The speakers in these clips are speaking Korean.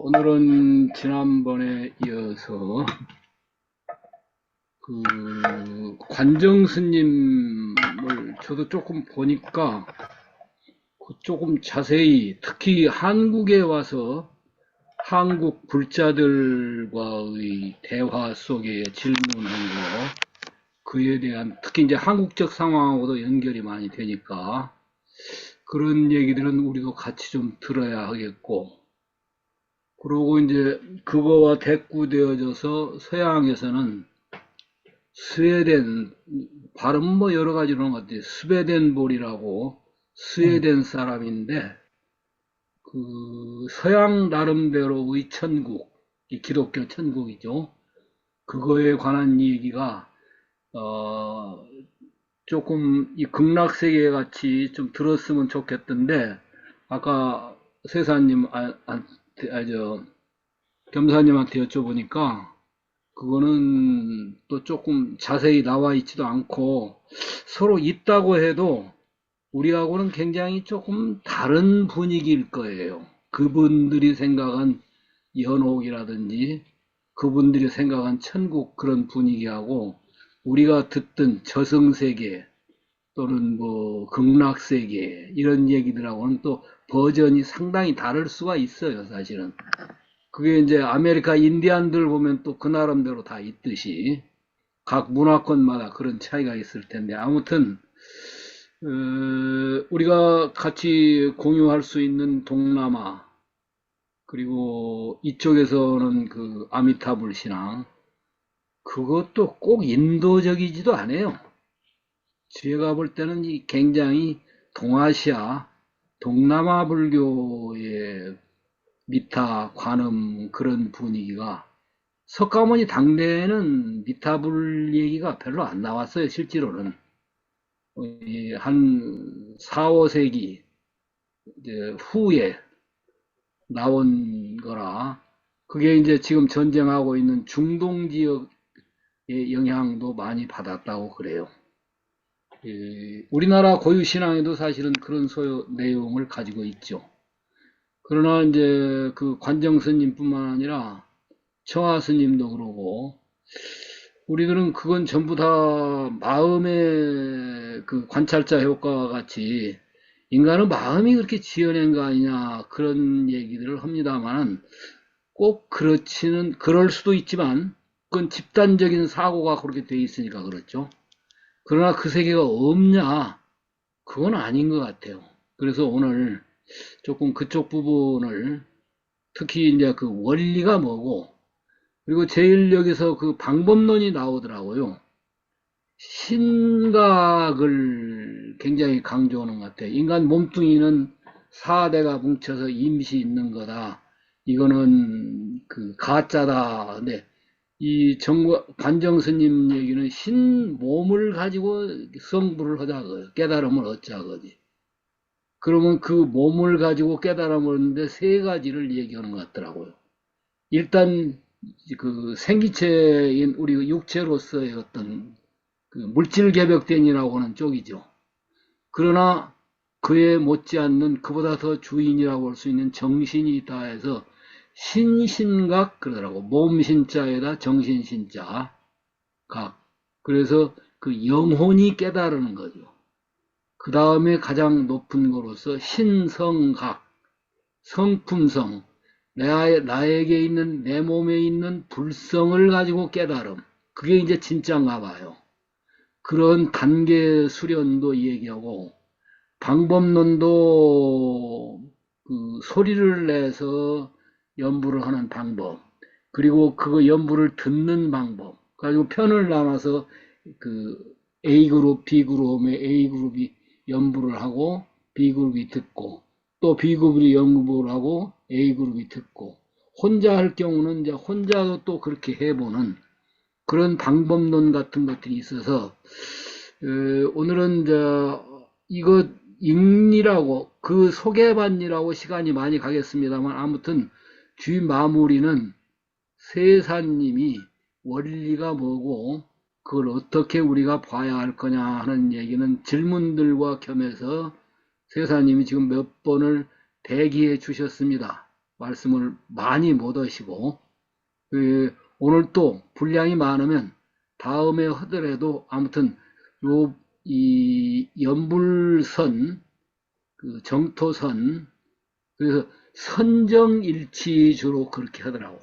오늘은 지난번에 이어서 관정 스님을 저도 조금 보니까 조금 자세히 특히 한국에 와서 한국 불자들과의 대화 속에 질문한 거 그에 대한 특히 이제 한국적 상황하고도 연결이 많이 되니까 그런 얘기들은 우리도 같이 좀 들어야 하겠고, 그러고 이제 그거와 대꾸되어져서 서양에서는 스웨덴, 발음 뭐 여러 가지로 하는 것 같아요. 스웨덴볼이라고 스웨덴 사람인데, 그 서양 나름대로의 천국, 이 기독교 천국이죠. 그거에 관한 얘기가 조금 이 극락세계 같이 좀 들었으면 좋겠던데, 아까 세사님, 겸사님한테 여쭤보니까 그거는 또 조금 자세히 나와 있지도 않고 서로 있다고 해도 우리하고는 굉장히 조금 다른 분위기일 거예요. 그분들이 생각한 연옥이라든지 그분들이 생각한 천국 그런 분위기하고 우리가 듣던 저승세계 또는 뭐 극락세계 이런 얘기들하고는 또 버전이 상당히 다를 수가 있어요, 사실은. 그게 이제 아메리카 인디안들 보면 또 그 나름대로 다 있듯이 각 문화권마다 그런 차이가 있을 텐데, 아무튼 우리가 같이 공유할 수 있는 동남아, 그리고 이쪽에서는 그 아미타불 신앙, 그것도 꼭 인도적이지도 않아요. 제가 볼 때는 이 굉장히 동아시아, 동남아 불교의 미타, 관음 그런 분위기가, 석가모니 당대에는 미타불 얘기가 별로 안 나왔어요, 실제로는. 한 4, 5세기 후에 나온 거라, 그게 이제 지금 전쟁하고 있는 중동 지역의 영향도 많이 받았다고 그래요. 우리나라 고유 신앙에도 사실은 그런 소요 내용을 가지고 있죠. 그러나 이제 그 관정 스님뿐만 아니라 청하 스님도 그러고, 우리들은 그건 전부 다 마음의 그 관찰자 효과와 같이 인간은 마음이 그렇게 지어낸 거 아니냐 그런 얘기들을 합니다만, 꼭 그렇지는, 그럴 수도 있지만 그건 집단적인 사고가 그렇게 돼 있으니까 그렇죠. 그러나 그 세계가 없냐, 그건 아닌 것 같아요. 그래서 오늘 조금 그쪽 부분을, 특히 이제 그 원리가 뭐고, 그리고 제일 여기서 그 방법론이 나오더라고요. 신각을 굉장히 강조하는 것 같아요. 인간 몸뚱이는 4대가 뭉쳐서 임시 있는 거다. 이거는 그 가짜다. 근데 이 관정 스님 얘기는 신 몸을 가지고 성불을 하자, 깨달음을 얻자 거지. 그러면 그 몸을 가지고 깨달음을 얻는데 세 가지를 얘기하는 것 같더라고요. 일단 그 생기체인 우리 육체로서의 어떤 그 물질 개벽된이라고 하는 쪽이죠. 그러나 그에 못지않는 그보다 더 주인이라고 할 수 있는 정신이 있다 해서 신신각 그러더라고. 몸신자에다 정신신자 각. 그래서 그 영혼이 깨달은 거죠. 그 다음에 가장 높은 거로서 신성각, 성품성, 나에게 있는, 내 몸에 있는 불성을 가지고 깨달음. 그게 이제 진짜인가 봐요. 그런 단계 수련도 얘기하고, 방법론도 그 소리를 내서 연부를 하는 방법, 그리고 그 연부를 듣는 방법, 가지고 편을 나눠서 그 A그룹, B그룹에 A그룹이 연부를 하고 B그룹이 듣고, 또 B그룹이 연부를 하고 A그룹이 듣고, 혼자 할 경우는 이제 혼자도 또 그렇게 해보는 그런 방법론 같은 것들이 있어서, 오늘은 이거 읽니라고, 그 소개반이라고 시간이 많이 가겠습니다만, 아무튼 주의 마무리는 세사님이 원리가 뭐고 그걸 어떻게 우리가 봐야 할 거냐 하는 얘기는 질문들과 겸해서 세사님이 지금 몇 번을 대기해 주셨습니다. 말씀을 많이 못 하시고, 오늘 또 분량이 많으면 다음에 하더라도 아무튼 이 연불선, 그 정토선, 그래서 선정일치 주로 그렇게 하더라고.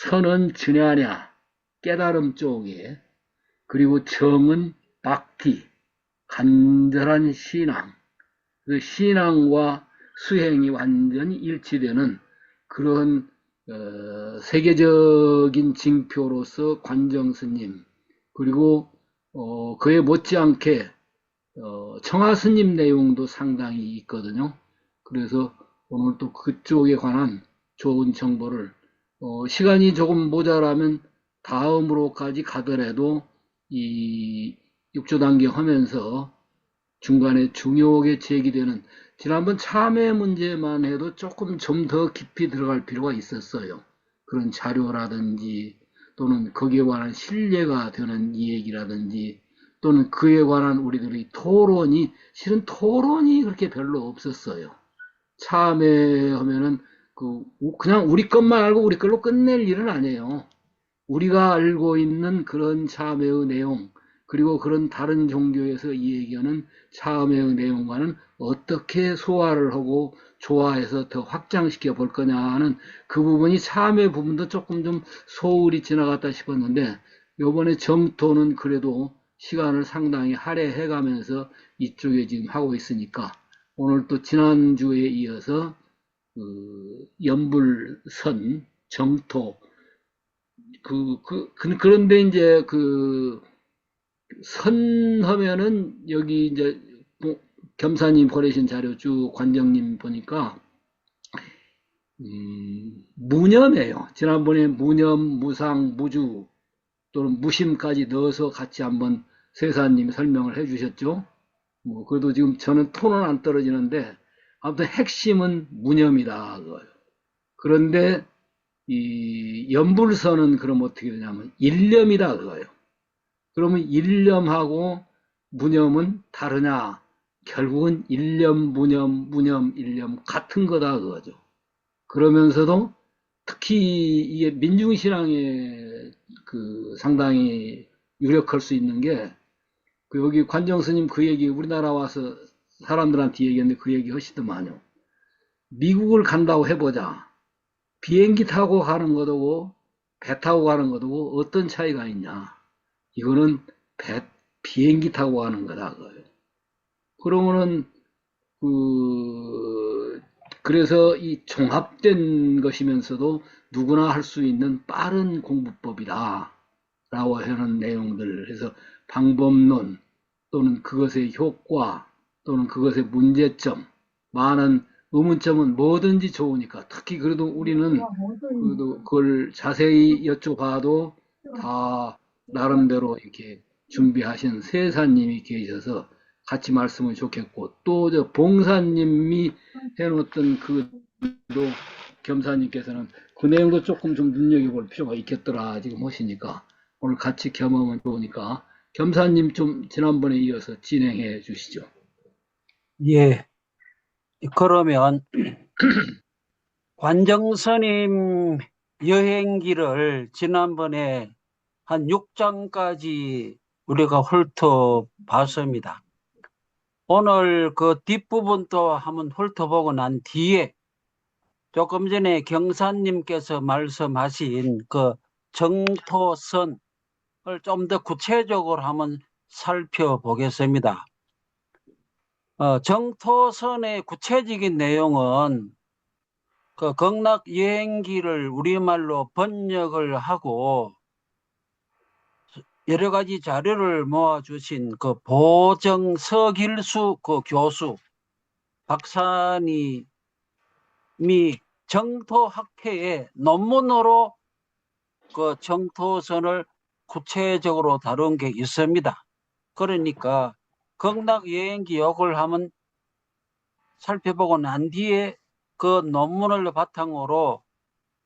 선은 주냐냐, 깨달음 쪽에, 그리고 정은 박티, 간절한 신앙. 그 신앙과 수행이 완전히 일치되는 그런 세계적인 징표로서 관정스님, 그리고 그에 못지않게 청하스님 내용도 상당히 있거든요. 그래서 오늘 또 그쪽에 관한 좋은 정보를 시간이 조금 모자라면 다음으로까지 가더라도 이 육조단계 하면서 중간에 중요하게 제기되는 지난번 참회 문제만 해도 조금 좀 더 깊이 들어갈 필요가 있었어요. 그런 자료라든지 또는 거기에 관한 신뢰가 되는 이야기라든지 또는 그에 관한 우리들의 토론이 실은 토론이 그렇게 별로 없었어요. 참회하면은 그냥 우리 것만 알고 우리 걸로 끝낼 일은 아니에요. 우리가 알고 있는 그런 참회의 내용, 그리고 그런 다른 종교에서 이야기하는 참회의 내용과는 어떻게 소화를 하고 조화해서 더 확장시켜 볼 거냐 하는 그 부분이 참회 부분도 조금 좀 소홀히 지나갔다 싶었는데, 요번에 정토는 그래도 시간을 상당히 할애해 가면서 이쪽에 지금 하고 있으니까 오늘 또 지난주에 이어서 연불선, 정토, 그런데 이제 선하면은 여기 이제 겸사님 보내신 자료 쭉 관정님 보니까, 무념이에요. 지난번에 무념, 무상, 무주 또는 무심까지 넣어서 같이 한번 세사님 설명을 해 주셨죠. 뭐, 그래도 지금 저는 톤은 안 떨어지는데, 아무튼 핵심은 무념이다. 그거예요. 그런데 이 연불선은 그럼 어떻게 되냐면 일념이다 그거예요. 그러면 일념하고 무념은 다르냐? 결국은 일념, 무념, 무념, 일념 같은 거다 그거죠. 그러면서도 특히 이게 민중신앙에 상당히 유력할 수 있는 게, 여기 관정 스님 그 얘기 우리나라 와서 사람들한테 얘기했는데 그 얘기 하시더만요. 미국을 간다고 해보자. 비행기 타고 가는 거고 배 타고 가는 거고 어떤 차이가 있냐? 이거는 비행기 타고 가는 거다 그거예요. 그러면은 그래서 이 종합된 것이면서도 누구나 할 수 있는 빠른 공부법이다 라고 하는 내용들, 해서 방법론 또는 그것의 효과 또는 그것의 문제점, 많은 의문점은 뭐든지 좋으니까, 특히 그래도 우리는 그래도 그걸 자세히 여쭤봐도 다 나름대로 이렇게 준비하신 세사님이 계셔서 같이 말씀을 좋겠고, 또 저 봉사님이 해놓았던 그도 겸사님께서는 그 내용도 조금 좀 눈여겨볼 필요가 있겠더라 지금 하시니까, 오늘 같이 겸하면 좋으니까 겸사님 좀 지난번에 이어서 진행해 주시죠. 예, 그러면 관정스님 여행기를 지난번에 한 6장까지 우리가 훑어봤습니다. 오늘 그 뒷부분도 한번 훑어보고 난 뒤에 조금 전에 경사님께서 말씀하신 그 정토선을 좀 더 구체적으로 한번 살펴보겠습니다. 정토선의 구체적인 내용은 그 극락 여행기를 우리말로 번역을 하고 여러 가지 자료를 모아주신 그 보정서길수 그 교수 박사님이 정토학회의 논문으로 그 정토선을 구체적으로 다룬 게 있습니다. 그러니까 극락 여행기 요걸 한번 살펴보고 난 뒤에 그 논문을 바탕으로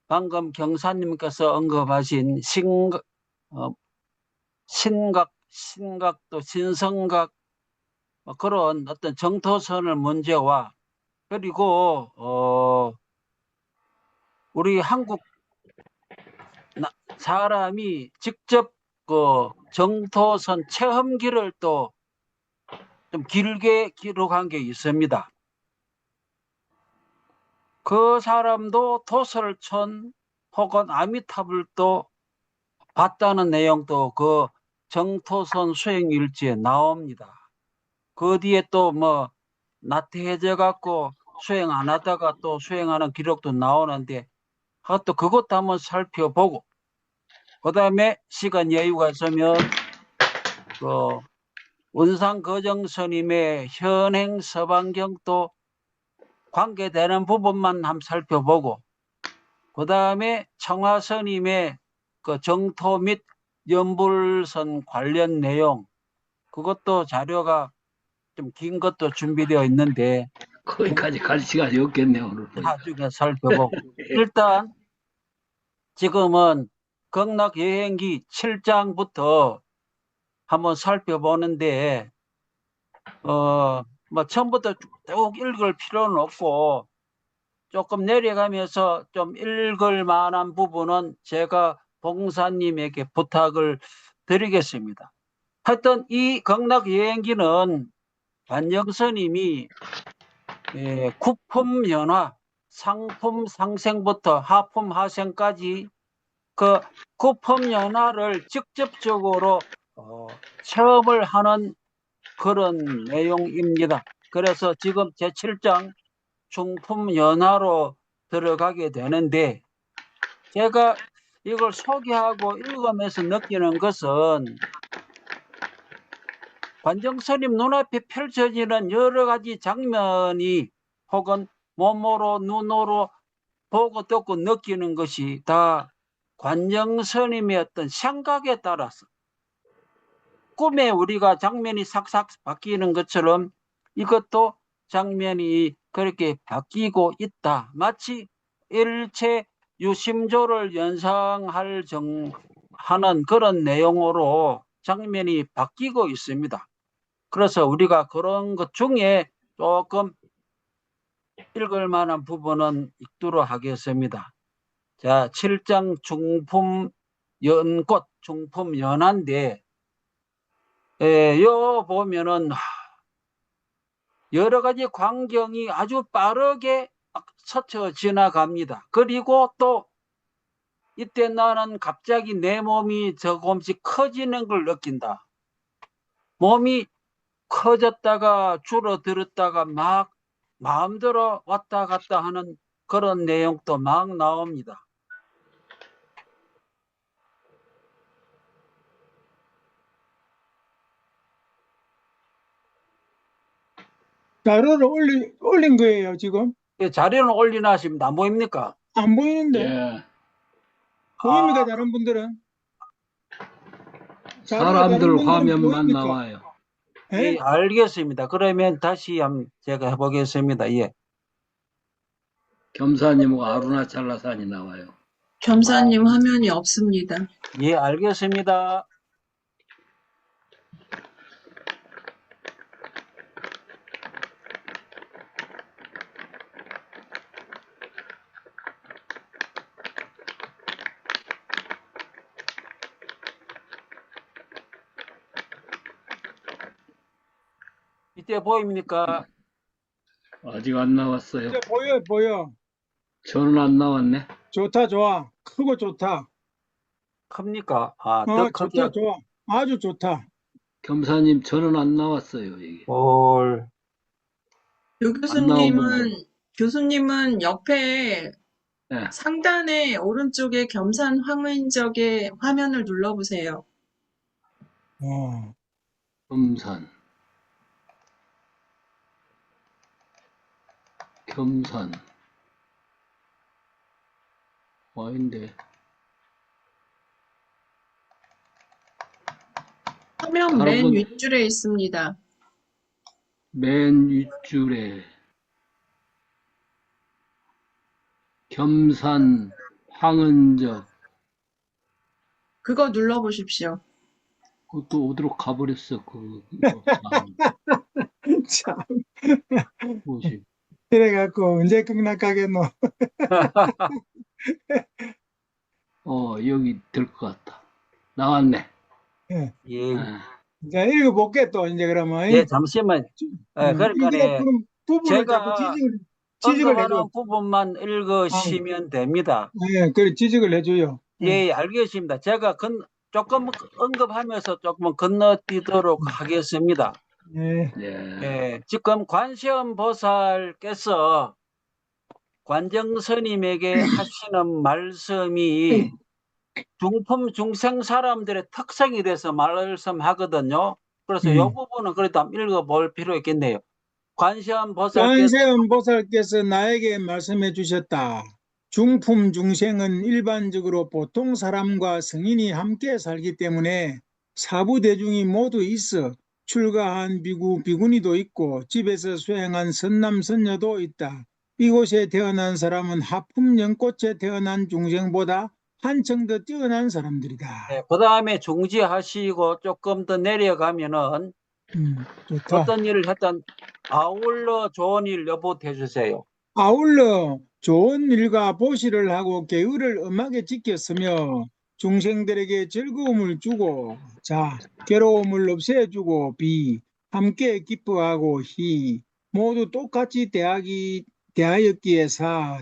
방금 경사님께서 언급하신 신각 또 신성각 그런 어떤 정토선의 문제와, 그리고 우리 한국 사람이 직접 그 정토선 체험기를 또 좀 길게 기록한 게 있습니다. 그 사람도 도설천 혹은 아미탑을 또 봤다는 내용도 그 정토선 수행 일지에 나옵니다. 그 뒤에 또 뭐 나태해져 갖고 수행 안 하다가 또 수행하는 기록도 나오는데 또 그것도 한번 살펴보고, 그 다음에 시간 여유가 있으면 그 운상거정 스님의 현행 서방경도 관계되는 부분만 한번 살펴보고, 그 다음에 청화 스님의 그 정토 및 연불선 관련 내용, 그것도 자료가 좀 긴 것도 준비되어 있는데 거기까지 갈 시간이 없겠네요, 오늘 보니까. 나중에 살펴보고, 일단 지금은 극락 여행기 7장부터 한번 살펴보는데, 뭐 처음부터 쭉 읽을 필요는 없고 조금 내려가면서 좀 읽을 만한 부분은 제가 봉사님에게 부탁을 드리겠습니다. 하여튼 이 극락 여행기는 관영스님이 구품 연화, 상품 상생부터 하품 하생까지 그 구품 연화를 직접적으로 체험을 하는 그런 내용입니다. 그래서 지금 제7장 중품 연화로 들어가게 되는데, 제가 이걸 소개하고 읽으면서 느끼는 것은 관정스님 눈앞에 펼쳐지는 여러 가지 장면이 혹은 몸으로 눈으로 보고 듣고 느끼는 것이 다 관정스님의 어떤 생각에 따라서 꿈에 우리가 장면이 삭삭 바뀌는 것처럼 이것도 장면이 그렇게 바뀌고 있다. 마치 일체 유심조를 연상할 하는 그런 내용으로 장면이 바뀌고 있습니다. 그래서 우리가 그런 것 중에 조금 읽을 만한 부분은 읽도록 하겠습니다. 자, 7장 중품 연꽃, 중품 연화인데, 여 보면은 여러 가지 광경이 아주 빠르게 스쳐 지나갑니다. 그리고 또 이때 나는 갑자기 내 몸이 조금씩 커지는 걸 느낀다. 몸이 커졌다가 줄어들었다가 막 마음대로 왔다 갔다 하는 그런 내용도 막 나옵니다. 자료를 올린 거예요, 지금? 자료는 올려놨습니다. 안 보입니까? 안 보이는데? 예. 보입니까, 다른 분들은? 자료가 다른 사람들 분들은 화면만 보입니까? 나와요. 예? 예, 알겠습니다. 그러면 다시 한번 제가 해보겠습니다. 예. 겸사님하고 아루나찰라산이 나와요. 겸사님 화면이 없습니다. 예, 알겠습니다. 이때 보입니까? 아직 안 나왔어요. 이제 보여. 저는 안 나왔네. 좋다, 좋아. 크고 좋다. 큽니까? 더 크게. 좋다, 좋아. 아주 좋다. 겸사님, 저는 안 나왔어요, 이게. 올. 유 교수님은 옆에 예. 상단에 오른쪽에 겸산 화면적의 화면을 눌러보세요. 겸산. 아닌데. 화면 맨 윗줄에 있습니다. 맨 윗줄에 겸산 황은적. 그거 눌러보십시오. 그것도 어디로 가버렸어, 참, 뭐지? 이래갖고 언제 극락가겠노? 여기 들 것 같다. 나왔네. 예. 예, 아, 자, 읽어볼게, 또, 이제 그러면. 예, 잠시만. 이게 그러니까 그럼 부분을 자꾸 제가 지적을 해줘. 언급하는 부분만 아, 읽으시면 됩니다. 그래, 지적을 해줘요. 예, 알겠습니다. 제가 조금 언급하면서 조금 건너뛰도록 하겠습니다. 예. 예. 예, 지금 관세음 보살께서 관정 스님에게 하시는 말씀이 중품 중생 사람들의 특성이 돼서 말씀하거든요. 그래서 이 부분은 그래도 한번 읽어볼 필요 있겠네요. 관세음 보살께서 관세음 보살께서 나에게 말씀해 주셨다. 중품 중생은 일반적으로 보통 사람과 성인이 함께 살기 때문에 사부 대중이 모두 있어 출가한 비구, 비구니도 있고 집에서 수행한 선남, 선녀도 있다. 이곳에 태어난 사람은 하품 연꽃에 태어난 중생보다 한층 더 뛰어난 사람들이다. 그 다음에 중지하시고 조금 더 내려가면은 좋다. 어떤 일을 했던 아울러 좋은 일 여부해 주세요. 아울러 좋은 일과 보시를 하고 계율을 엄하게 지켰으며 중생들에게 즐거움을 주고 괴로움을 없애주고 함께 기뻐하고 모두 똑같이 대하였기에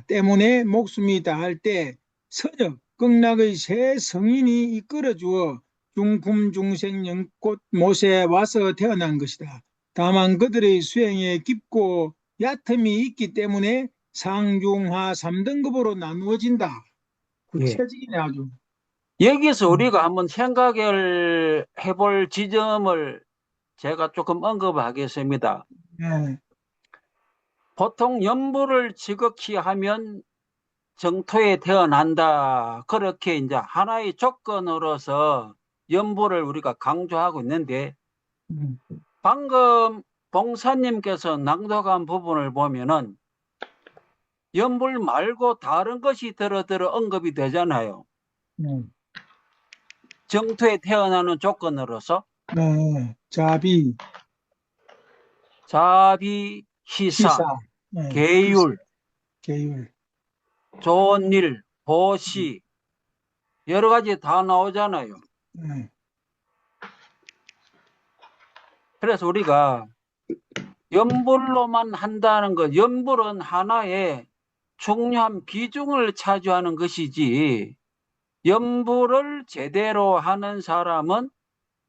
때문에 목숨이 다할 때 서적 극락의 새 성인이 이끌어 주어 중품 중생 연꽃 못에 와서 태어난 것이다. 다만 그들의 수행에 깊고 얕음이 있기 때문에 상중하 3등급으로 나누어진다. 예. 구체적이네 아주. 여기서 우리가 한번 생각을 해볼 지점을 제가 조금 언급하겠습니다. 예. 보통 연부를 지극히 하면 정토에 태어난다. 그렇게 이제 하나의 조건으로서 연부를 우리가 강조하고 있는데 방금 봉사님께서 낭독한 부분을 보면은 연불 말고 다른 것이 들어 언급이 되잖아요. 정토에 태어나는 조건으로서 자비, 자비, 희사, 계율, 계율. 좋은 일, 보시 여러 가지 다 나오잖아요. 그래서 우리가 연불로만 한다는 것, 연불은 하나의 중요한 비중을 차지하는 것이지 연불을 제대로 하는 사람은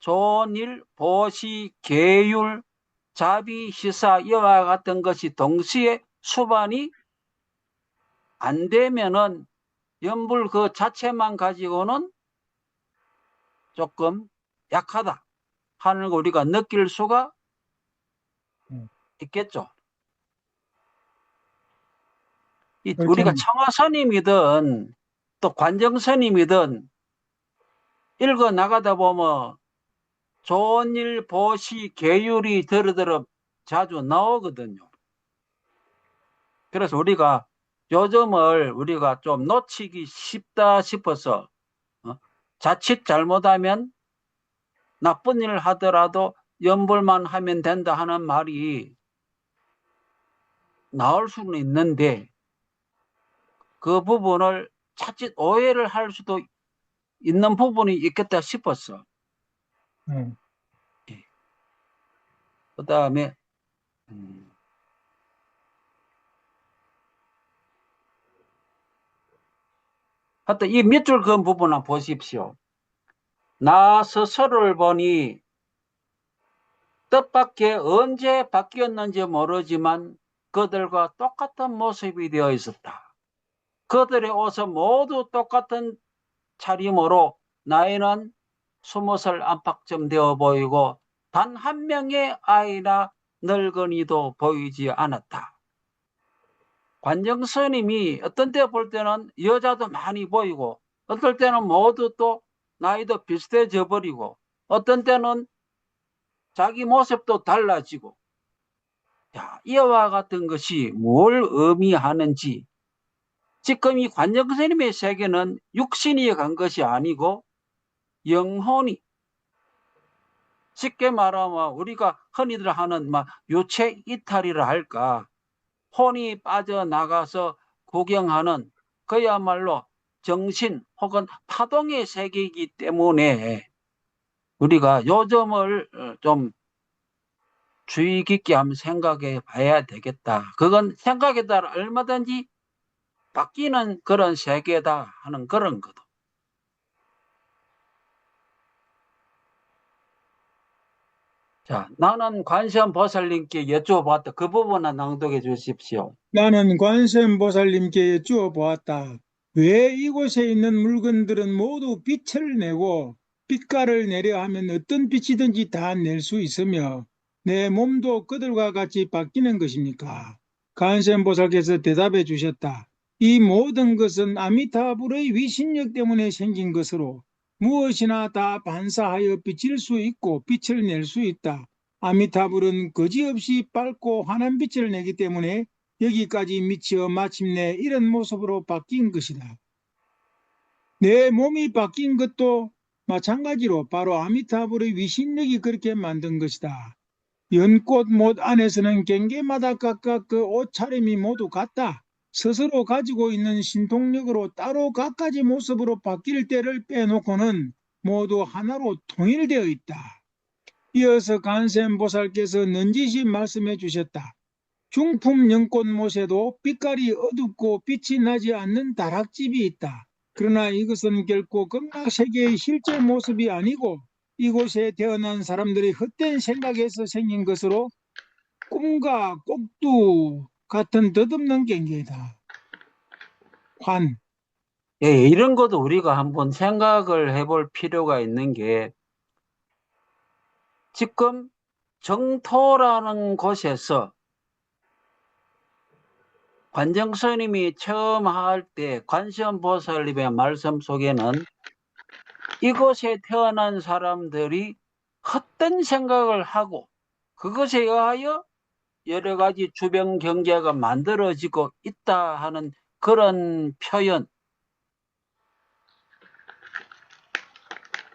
좋은 일, 보시, 계율, 자비, 시사 이와 같은 것이 동시에 수반이 안 되면은 연불 그 자체만 가지고는 조금 약하다 하는 걸 우리가 느낄 수가 있겠죠. 우리가 청화스님이든 또 관정스님이든 읽어 나가다 보면 좋은 일, 보시, 계율이 들어 자주 나오거든요. 그래서 우리가 요점을 우리가 좀 놓치기 쉽다 싶어서 자칫 잘못하면 나쁜 일을 하더라도 연불만 하면 된다 하는 말이 나올 수는 있는데 그 부분을 자칫 오해를 할 수도 있는 부분이 있겠다 싶었어. 그 다음에 하여튼 이 밑줄 그은 부분 한번 보십시오. 나 스스로를 보니 뜻밖의 언제 바뀌었는지 모르지만 그들과 똑같은 모습이 되어 있었다. 그들의 옷은 모두 똑같은 차림으로 나이는 20살 안팎쯤 되어 보이고 단 한 명의 아이나 늙은이도 보이지 않았다. 관정 스님이 어떤 때 볼 때는 여자도 많이 보이고 어떨 때는 모두 또 나이도 비슷해져 버리고 어떤 때는 자기 모습도 달라지고 이와 같은 것이 뭘 의미하는지 지금 이 관정 스님의 세계는 육신이 간 것이 아니고 영혼이 쉽게 말하면 우리가 흔히들 하는 유체 이탈이라 할까 혼이 빠져나가서 구경하는 그야말로 정신 혹은 파동의 세계이기 때문에 우리가 요점을 좀 주의 깊게 한번 생각해 봐야 되겠다. 그건 생각에 따라 얼마든지 바뀌는 그런 세계다 하는 그런 거도. 자, 나는 관세음보살님께 여쭈어봤다. 그 부분을 낭독해 주십시오. 나는 관세음보살님께 여쭈어 보았다. 왜 이곳에 있는 물건들은 모두 빛을 내고 빛깔을 내려 하면 어떤 빛이든지 다 낼 수 있으며 내 몸도 그들과 같이 바뀌는 것입니까? 관세음보살께서 대답해 주셨다. 이 모든 것은 아미타불의 위신력 때문에 생긴 것으로 무엇이나 다 반사하여 비칠 수 있고 빛을 낼 수 있다. 아미타불은 거지없이 밝고 환한 빛을 내기 때문에 여기까지 미치어 마침내 이런 모습으로 바뀐 것이다. 내 몸이 바뀐 것도 마찬가지로 바로 아미타불의 위신력이 그렇게 만든 것이다. 연꽃 못 안에서는 갱개마다 각각 그 옷차림이 모두 같다. 스스로 가지고 있는 신통력으로 따로 각가지 모습으로 바뀔 때를 빼놓고는 모두 하나로 통일되어 있다. 이어서 관세음보살께서 넌지시 말씀해 주셨다. 중품 연꽃못에도 빛깔이 어둡고 빛이 나지 않는 다락집이 있다. 그러나 이것은 결코 극락세계의 실제 모습이 아니고 이곳에 태어난 사람들의 헛된 생각에서 생긴 것으로 꿈과 꼭두 같은 덧없는 경계이다. 환. 예, 이런 것도 우리가 한번 생각을 해볼 필요가 있는 게 지금 정토라는 곳에서 관정스님이 처음 할 때 관세음보살님의 말씀 속에는 이곳에 태어난 사람들이 헛된 생각을 하고 그것에 의하여 여러 가지 주변 경제가 만들어지고 있다 하는 그런 표현,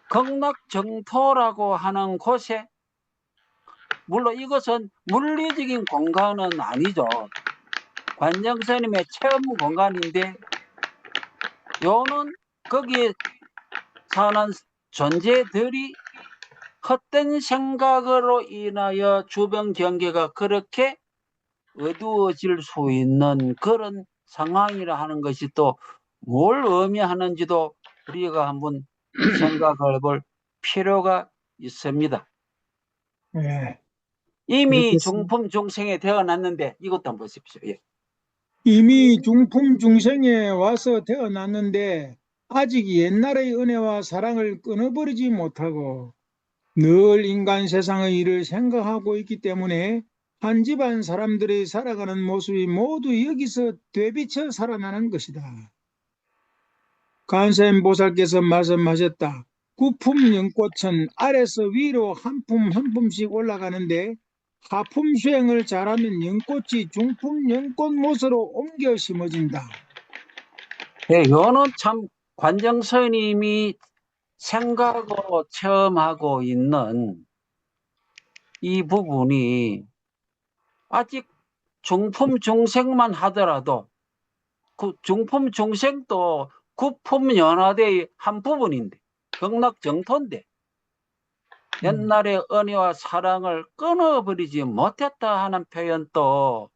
극락정토라고 하는 곳에 물론 이것은 물리적인 공간은 아니죠. 관정스님의 체험 공간인데 요는 거기에 사는 존재들이 헛된 생각으로 인하여 주변 경계가 그렇게 어두워질 수 있는 그런 상황이라 하는 것이 또 뭘 의미하는지도 우리가 한번 생각해 볼 필요가 있습니다. 예, 이미 그렇겠습니다. 중품 중생에 태어났는데 이것도 한번 보십시오. 예. 이미 중품 중생에 와서 태어났는데 아직 옛날의 은혜와 사랑을 끊어버리지 못하고 늘 인간 세상의 일을 생각하고 있기 때문에 한 집안 사람들이 살아가는 모습이 모두 여기서 되비쳐 살아나는 것이다. 관세음보살께서 말씀하셨다. 구품 연꽃은 아래서 위로 한 품 한 품씩 올라가는데 하품 수행을 잘하면 연꽃이 중품 연꽃못으로 옮겨 심어진다. 예, 요는 참 관정스님이 생각으로 체험하고 있는 이 부분이 아직 중품 중생만 하더라도 그 중품 중생도 구품 연화대의 한 부분인데 극락정토인데 옛날의 은혜와 사랑을 끊어버리지 못했다 하는 표현도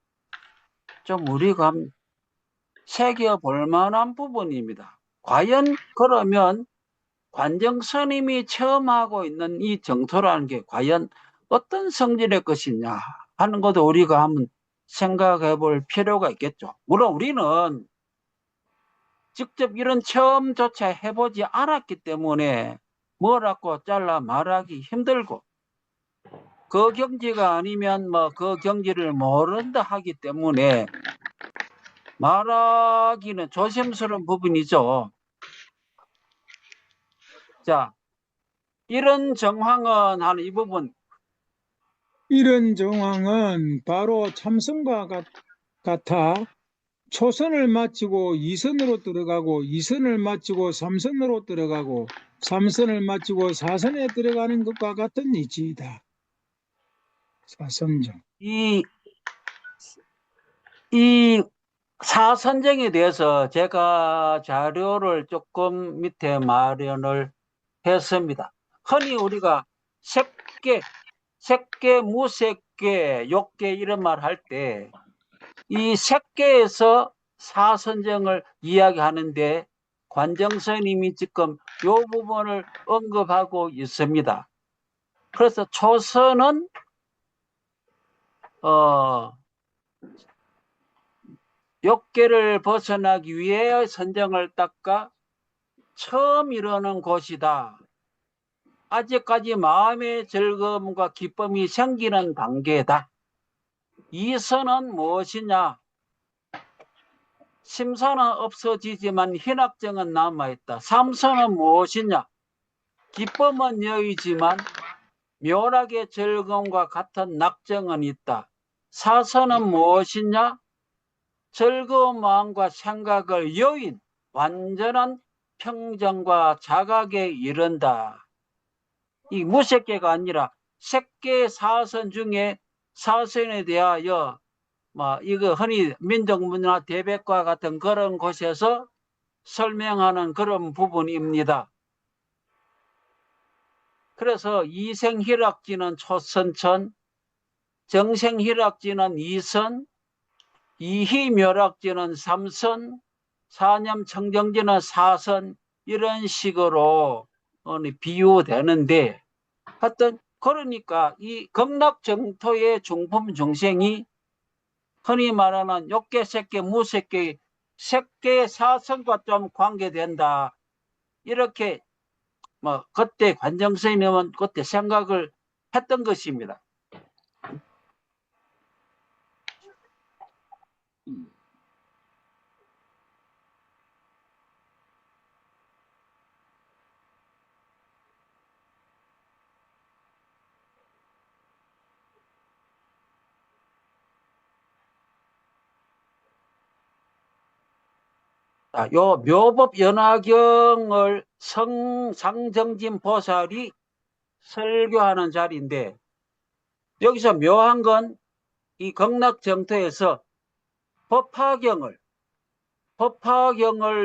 좀 우리가 한번 새겨볼 만한 부분입니다. 과연 그러면 관정스님이 체험하고 있는 이 정토라는 게 과연 어떤 성질의 것이냐 하는 것도 우리가 한번 생각해 볼 필요가 있겠죠. 물론 우리는 직접 이런 체험조차 해보지 않았기 때문에 뭐라고 잘라 말하기 힘들고 그 경지가 아니면 뭐 그 경지를 모른다 하기 때문에 말하기는 조심스러운 부분이죠. 자, 이런 정황은 하는 이 부분 이런 정황은 바로 참선과 같아 초선을 마치고 2선으로 들어가고 2선을 마치고 3선으로 들어가고 3선을 마치고 4선에 들어가는 것과 같은 이치이다. 4선정. 이 사선정에 대해서 제가 자료를 조금 밑에 마련을 했습니다. 흔히 우리가 색계, 무색계, 욕계 이런 말 할 때 이 색계에서 사선정을 이야기하는데 관정스님이 지금 이 부분을 언급하고 있습니다. 그래서 초선은 욕계를 벗어나기 위해 선정을 닦아 처음 이루는 곳이다. 아직까지 마음의 즐거움과 기쁨이 생기는 단계다. 이선은 무엇이냐? 심선은 없어지지만 희낙정은 남아있다. 삼선은 무엇이냐? 기쁨은 여의지만 묘하게 즐거움과 같은 낙정은 있다. 사선은 무엇이냐? 즐거운 마음과 생각을 여인 완전한 평정과 자각에 이른다. 이 무색계가 아니라 색계 사선 중에 사선에 대하여 이거 흔히 민족문화 대백과 같은 그런 곳에서 설명하는 그런 부분입니다. 그래서 이생희락지는 초선천, 정생희락지는 이선, 이희묘락지는 삼선, 사념청정지는 사선, 이런 식으로 비유되는데, 하여튼 그러니까 이 극락정토의 중품 중생이 흔히 말하는 욕계, 색계, 무색계, 색계 사선과 좀 관계된다. 이렇게 그때 관정스님은 그때 생각을 했던 것입니다. 요 묘법연화경을 상정진 보살이 설교하는 자리인데, 여기서 묘한 건 이 극락정토에서 법화경을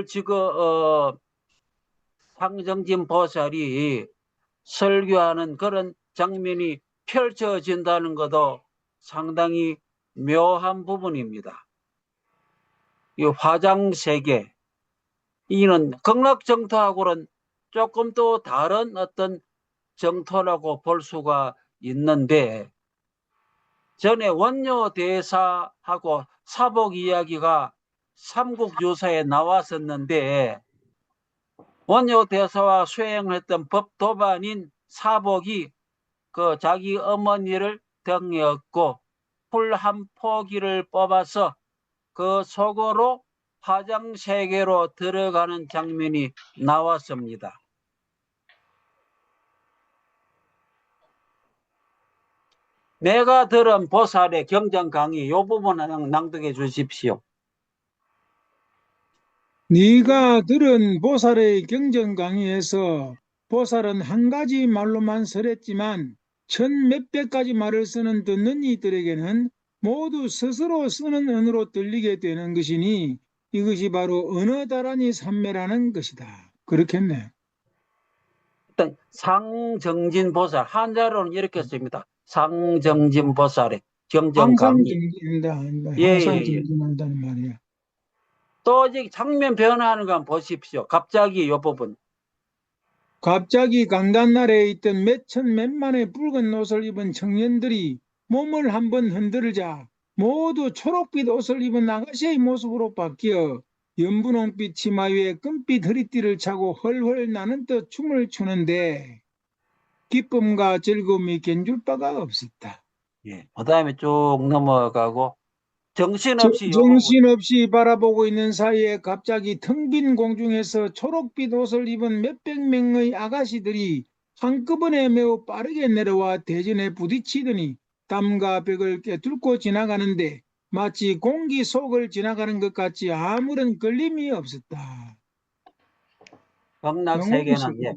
지금 상정진 보살이 설교하는 그런 장면이 펼쳐진다는 것도 상당히 묘한 부분입니다. 이 화장세계, 이는 극락정토하고는 조금 또 다른 어떤 정토라고 볼 수가 있는데, 전에 원효대사하고 사복 이야기가 삼국유사에 나왔었는데, 원효대사와 수행했던 법도반인 사복이 그 자기 어머니를 등에 업고 풀 한 포기를 뽑아서 그 속으로 화장세계로 들어가는 장면이 나왔습니다. 내가 들은 보살의 경전 강의 이 부분을 낭독해 주십시오. 네가 들은 보살의 경전 강의에서 보살은 한 가지 말로만 설했지만 천 몇백 가지 말을 쓰는 듣는 이들에게는 모두 스스로 쓰는 언어로 들리게 되는 것이니 이것이 바로 언어다라니 삼매라는 것이다. 그렇겠네. 일단 상정진 보살, 한자로는 이렇게 씁니다. 상정진 보살의 경전 항상 강의. 정진한다. 예, 항상 예, 예. 정진한다는 말이야. 또 이제 장면 변화하는 거 한번 보십시오. 갑자기 이 부분. 갑자기 강단날에 있던 몇천 몇만의 붉은 옷을 입은 청년들이 몸을 한번 흔들자 모두 초록빛 옷을 입은 아가씨의 모습으로 바뀌어 연분홍빛 치마 위에 금빛 허리띠를 차고 헐헐 나는 듯 춤을 추는데 기쁨과 즐거움이 견줄 바가 없었다. 예. 그 다음에 쭉 넘어가고 정신없이 이 부분. 정신없이 바라보고 있는 사이에 갑자기 텅 빈 공중에서 초록빛 옷을 입은 몇백 명의 아가씨들이 한꺼번에 매우 빠르게 내려와 대전에 부딪히더니 담과 벽을 꿰뚫고 지나가는데 마치 공기 속을 지나가는 것 같이 아무런 걸림이 없었다. 극락세계는 예.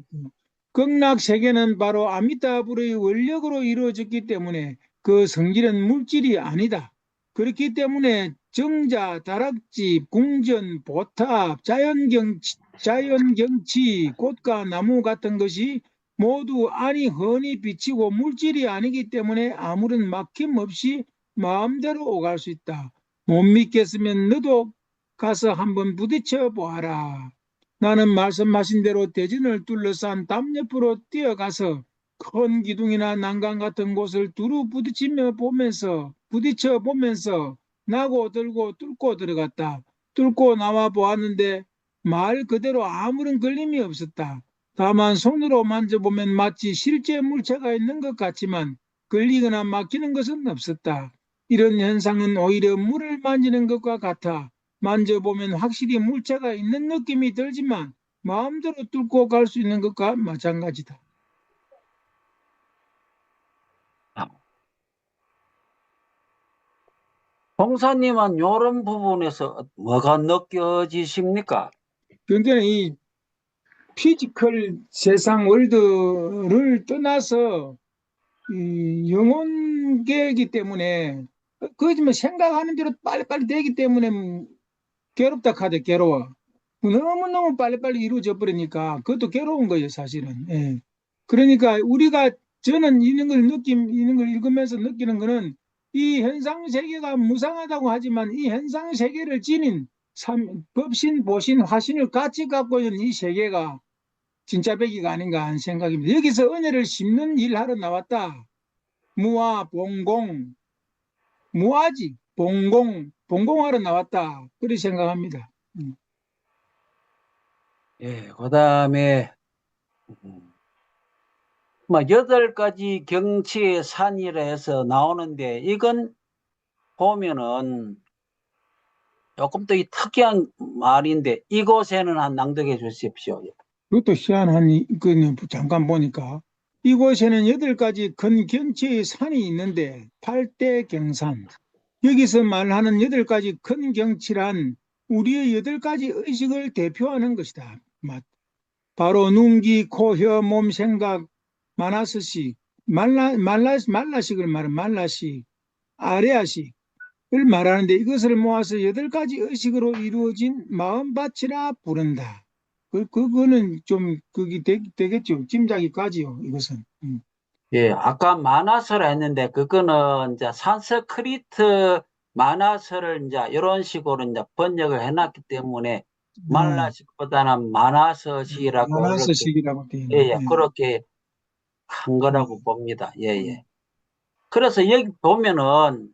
극락세계는 바로 아미타불의 원력으로 이루어졌기 때문에 그 성질은 물질이 아니다. 그렇기 때문에 정자, 다락집, 궁전, 보탑, 자연경치, 꽃과 나무 같은 것이 모두 안이 훤히 비치고 물질이 아니기 때문에 아무런 막힘 없이 마음대로 오갈 수 있다. 못 믿겠으면 너도 가서 한번 부딪혀 보아라. 나는 말씀하신 대로 대진을 둘러싼 담 옆으로 뛰어가서 큰 기둥이나 난간 같은 곳을 두루 부딪혀 보면서 나고 들고 뚫고 들어갔다. 뚫고 나와 보았는데 말 그대로 아무런 걸림이 없었다. 다만 손으로 만져보면 마치 실제 물체가 있는 것 같지만 걸리거나 막히는 것은 없었다. 이런 현상은 오히려 물을 만지는 것과 같아 만져보면 확실히 물체가 있는 느낌이 들지만 마음대로 뚫고 갈 수 있는 것과 마찬가지다. 봉사님은 이런 부분에서 뭐가 느껴지십니까? 그러니까 이 피지컬 세상 월드를 떠나서 이 영혼계이기 때문에 그지만 생각하는 대로 빨리빨리 되기 때문에 괴롭다 카대 괴로워. 너무너무 빨리빨리 이루어져 버리니까 그것도 괴로운 거예요, 사실은. 예. 그러니까 저는 이런 걸 읽으면서 느끼는 거는 이 현상 세계가 무상하다고 하지만 이 현상 세계를 지닌 법신, 보신, 화신을 같이 갖고 있는 이 세계가 진짜 배기가 아닌가 하는 생각입니다. 여기서 은혜를 심는 일 하러 나왔다. 무아, 봉공, 무아지, 봉공하러 나왔다. 그렇게 생각합니다. 예, 그다음에 뭐 8가지 경치의 산이라 해서 나오는데 이건 보면은 조금 더 특이한 말인데 이곳에는 한 낭독해 주십시오. 그것도 희한한, 잠깐 보니까 이곳에는 8가지 큰 경치의 산이 있는데 팔대경산. 여기서 말하는 8가지 큰 경치란 우리의 8가지 의식을 대표하는 것이다. 바로 눈기, 코, 혀, 몸, 생각, 마나스식, 말라식을 말하는 말라식, 아레아식을 말하는데 이것을 모아서 8가지 의식으로 이루어진 마음밭이라 부른다. 그거는 좀 그게 되겠죠. 짐작이까지요. 이것은. 예, 아까 만화서라 했는데 그거는 이제 산스크리트 만화서를 이제 이런 식으로 이제 번역을 해놨기 때문에 말라식보다는 만화서식이라고 이렇게 마나스식이라고 되어 예, 있네. 예, 그렇게 한 거라고 봅니다. 예, 예. 그래서 여기 보면은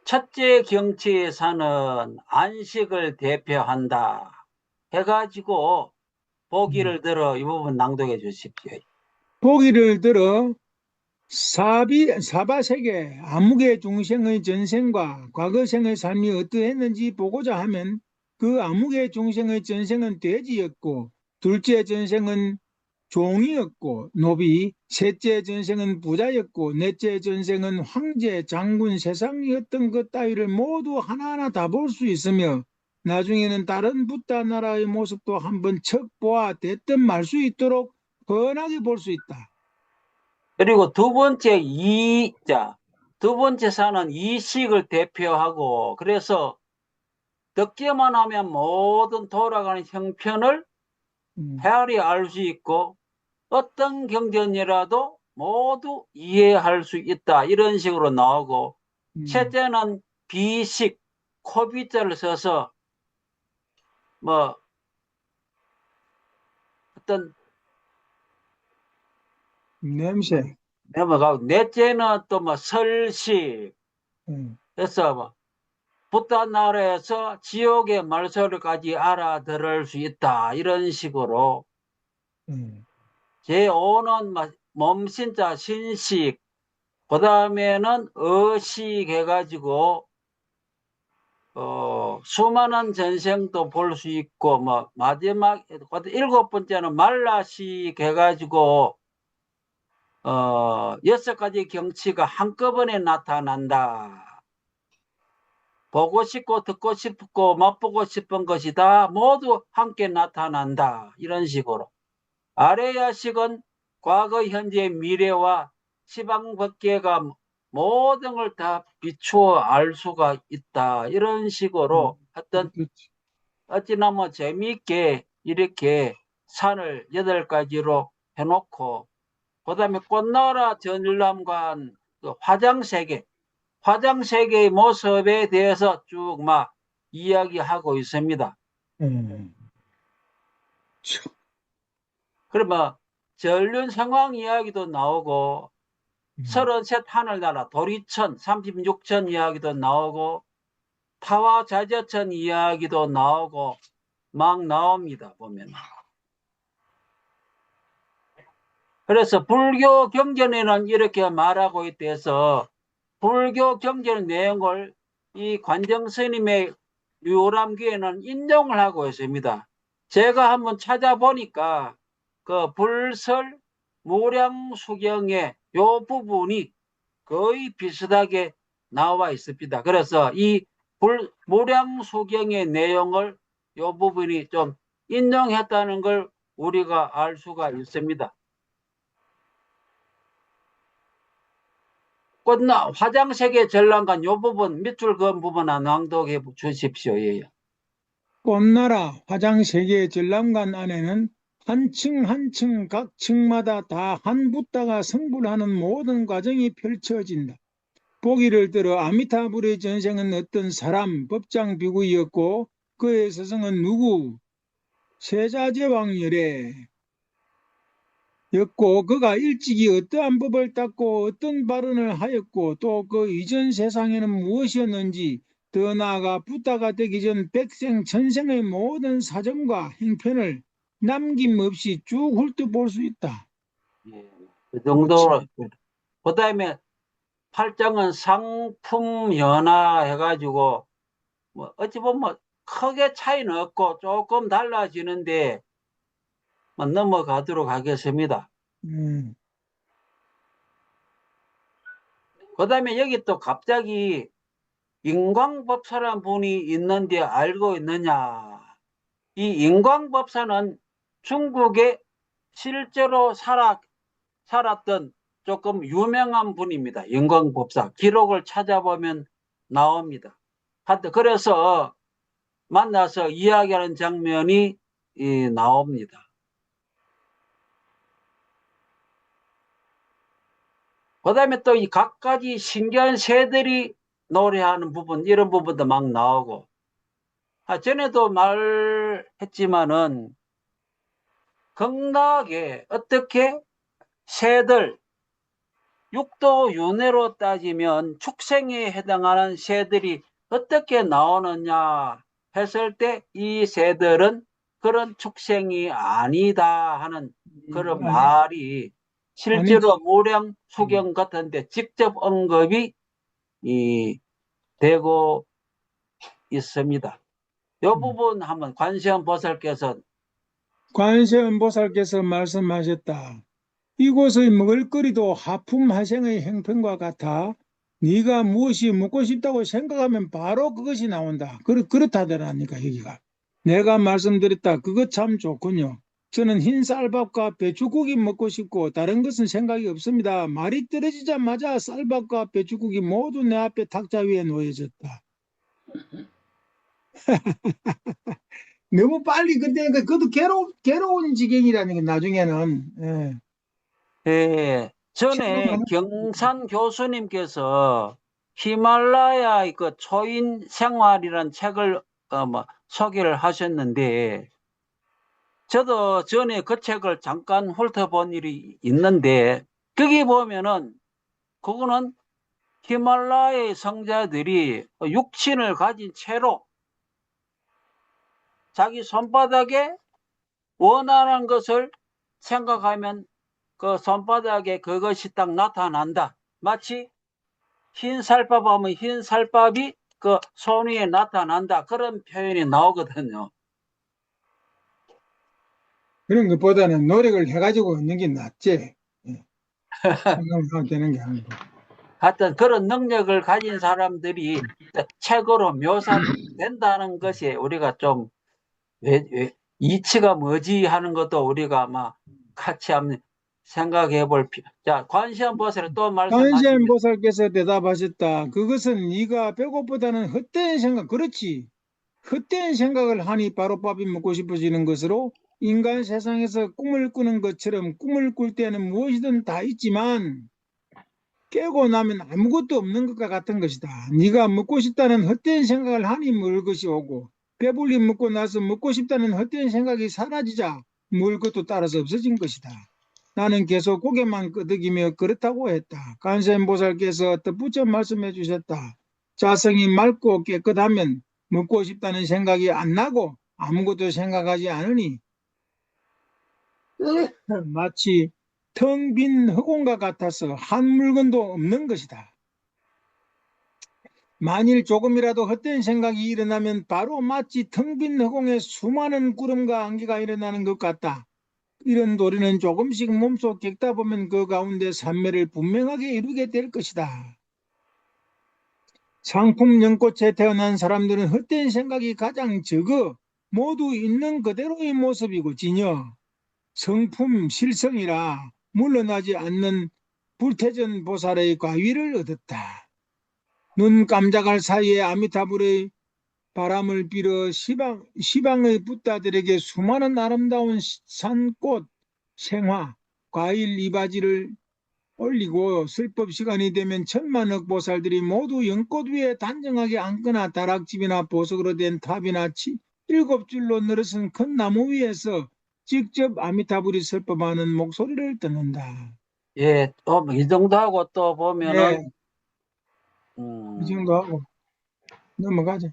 첫째 경치의 산은 안식을 대표한다 해가지고 보기를 들어 이 부분 낭독해 주십시오. 보기를 들어 사바세계 암흑의 중생의 전생과 과거생의 삶이 어떠했는지 보고자 하면 그 암흑의 중생의 전생은 돼지였고 둘째 전생은 종이었고 노비, 셋째 전생은 부자였고 넷째 전생은 황제, 장군, 세상이었던 것 따위를 모두 하나하나 다 볼 수 있으며 나중에는 다른 붓다 나라의 모습도 한번 척 보아 됐든 말 수 있도록 훤하게 볼 수 있다. 그리고 두 번째 산은 이식을 대표하고 그래서 듣기만 하면 모든 돌아가는 형편을 헤아리 알 수 있고 어떤 경전이라도 모두 이해할 수 있다 이런 식으로 나오고 셋째는 비식 코비자를 써서 뭐 어떤 냄새. 넘어가고 넷째는 또 뭐 설식 그래서 뭐 붓다 나라에서 지옥의 말소리까지 알아들을 수 있다 이런 식으로 제5는 몸신자 신식 그 다음에는 의식 해가지고 수많은 전생도 볼 수 있고 뭐 마지막 7번째는 말라식 해가지고 6가지 경치가 한꺼번에 나타난다. 보고 싶고 듣고 싶고 맛보고 싶은 것이 다 모두 함께 나타난다. 이런 식으로. 아레야식은 과거, 현재, 미래와 시방법계가 모든 걸 다 비추어 알 수가 있다. 이런 식으로 하여튼 그렇지. 어찌나 뭐 재미있게 이렇게 산을 8가지로 해놓고 그다음에 꽃나라 전일남관 그 화장세계의 모습에 대해서 쭉 막 이야기하고 있습니다. 참. 그러면 전륜 상황 이야기도 나오고 33 하늘나라 도리천 36천 이야기도 나오고 타화자재천 이야기도 나오고 막 나옵니다. 보면. 그래서 불교 경전에는 이렇게 말하고 있대서 불교 경전 내용을 이 관정 스님의 유람기에는 인정을 하고 있습니다. 제가 한번 찾아보니까 그 불설 무량수경의 요 부분이 거의 비슷하게 나와 있습니다. 그래서 이 무량수경의 내용을 요 부분이 좀 인정했다는 걸 우리가 알 수가 있습니다. 화장세계 전람관 요 부분 밑줄 그은 부분 안 낭독해 주십시오. 예. 꽃나라 화장세계 전람관 안에는 한 층 한 층 각 층마다 다 한 붓다가 성불하는 모든 과정이 펼쳐진다. 보기를 들어 아미타불의 전생은 어떤 사람, 법장 비구이었고 그의 스승은 누구? 세자제왕열애 였고 그가 일찍이 어떠한 법을 닦고 어떤 발언을 하였고 또 그 이전 세상에는 무엇이었는지 더 나아가 부다가 되기 전 백생 천생의 모든 사정과 행편을 남김없이 쭉 훑어볼 수 있다. 예. 그 정도로. 그 다음에 8장은 상품연화 해가지고 뭐 어찌 보면 크게 차이는 없고 조금 달라지는데 넘어가도록 하겠습니다. 그 다음에 여기 또 갑자기 인광법사라는 분이 있는데 알고 있느냐. 이 인광법사는 중국에 실제로 살았던 조금 유명한 분입니다. 인광법사. 기록을 찾아보면 나옵니다. 그래서 만나서 이야기하는 장면이 나옵니다. 그 다음에 또 이 각가지 신기한 새들이 노래하는 부분, 이런 부분도 막 나오고. 전에도 말했지만은, 극락에 어떻게 새들, 육도 윤회로 따지면 축생에 해당하는 새들이 어떻게 나오느냐 했을 때 이 새들은 그런 축생이 아니다 하는 그런 말이 실제로 무량수경 같은데 직접 언급이 되고 있습니다. 이 부분 한번 관세음보살께서 말씀하셨다. 이곳의 먹을거리도 하품하생의 형편과 같아 네가 무엇이 먹고 싶다고 생각하면 바로 그것이 나온다. 그렇다더라니까 여기가. 내가 말씀드렸다. 그것 참 좋군요. 저는 흰 쌀밥과 배추국이 먹고 싶고 다른 것은 생각이 없습니다. 말이 떨어지자마자 쌀밥과 배추국이 모두 내 앞에 탁자 위에 놓여졌다. 너무 빨리 그때 그것도 괴로운 지경이라는 게 나중에는. 예. 예, 전에 경산 교수님께서 히말라야의 그 초인 생활이라는 책을 소개를 하셨는데 저도 전에 그 책을 잠깐 훑어본 일이 있는데 거기 보면은 그거는 히말라야의 성자들이 육신을 가진 채로 자기 손바닥에 원하는 것을 생각하면 그 손바닥에 그것이 딱 나타난다. 마치 흰 쌀밥 하면 흰 쌀밥이 그 손 위에 나타난다. 그런 표현이 나오거든요. 그런 것보다는 노력을 해가지고 있는 게 낫지. 생각하면 되는 게 아니고. 하여튼 그런 능력을 가진 사람들이 책으로 묘사된다는 것이 우리가 좀 이치가 뭐지 하는 것도 우리가 막 같이 한번 생각해 볼 자, 관세음보살은 또 말씀하십니다. 관세음보살께서 대답하셨다. 그것은 네가 배고프다는 헛된 생각, 그렇지. 헛된 생각을 하니 바로 밥이 먹고 싶어지는 것으로 인간 세상에서 꿈을 꾸는 것처럼 꿈을 꿀 때는 무엇이든 다 있지만 깨고 나면 아무것도 없는 것과 같은 것이다. 네가 먹고 싶다는 헛된 생각을 하니 먹을 것이 오고 배불리 먹고 나서 먹고 싶다는 헛된 생각이 사라지자 먹을 것도 따라서 없어진 것이다. 나는 계속 고개만 끄덕이며 그렇다고 했다. 관세음보살께서 덧붙여 말씀해 주셨다. 자성이 맑고 깨끗하면 먹고 싶다는 생각이 안 나고 아무것도 생각하지 않으니 마치 텅 빈 허공과 같아서 한 물건도 없는 것이다. 만일 조금이라도 헛된 생각이 일어나면 바로 마치 텅 빈 허공에 수많은 구름과 안개가 일어나는 것 같다. 이런 도리는 조금씩 몸속 겪다 보면 그 가운데 삼매를 분명하게 이루게 될 것이다. 상품 연꽃에 태어난 사람들은 헛된 생각이 가장 적어 모두 있는 그대로의 모습이고 지녀 성품 실성이라 물러나지 않는 불태전 보살의 과위를 얻었다. 눈 깜짝할 사이에 아미타불의 바람을 빌어 시방의 붓다들에게 수많은 아름다운 산꽃, 생화, 과일 이바지를 올리고 슬법 시간이 되면 천만억 보살들이 모두 연꽃 위에 단정하게 앉거나 다락집이나 보석으로 된 탑이나 7줄로 늘어선 큰 나무 위에서 직접 아미타불이 슬법하는 목소리를 듣는다. 예, 또 이 정도 하고 또 보면은 이 정도 하고 넘어가자.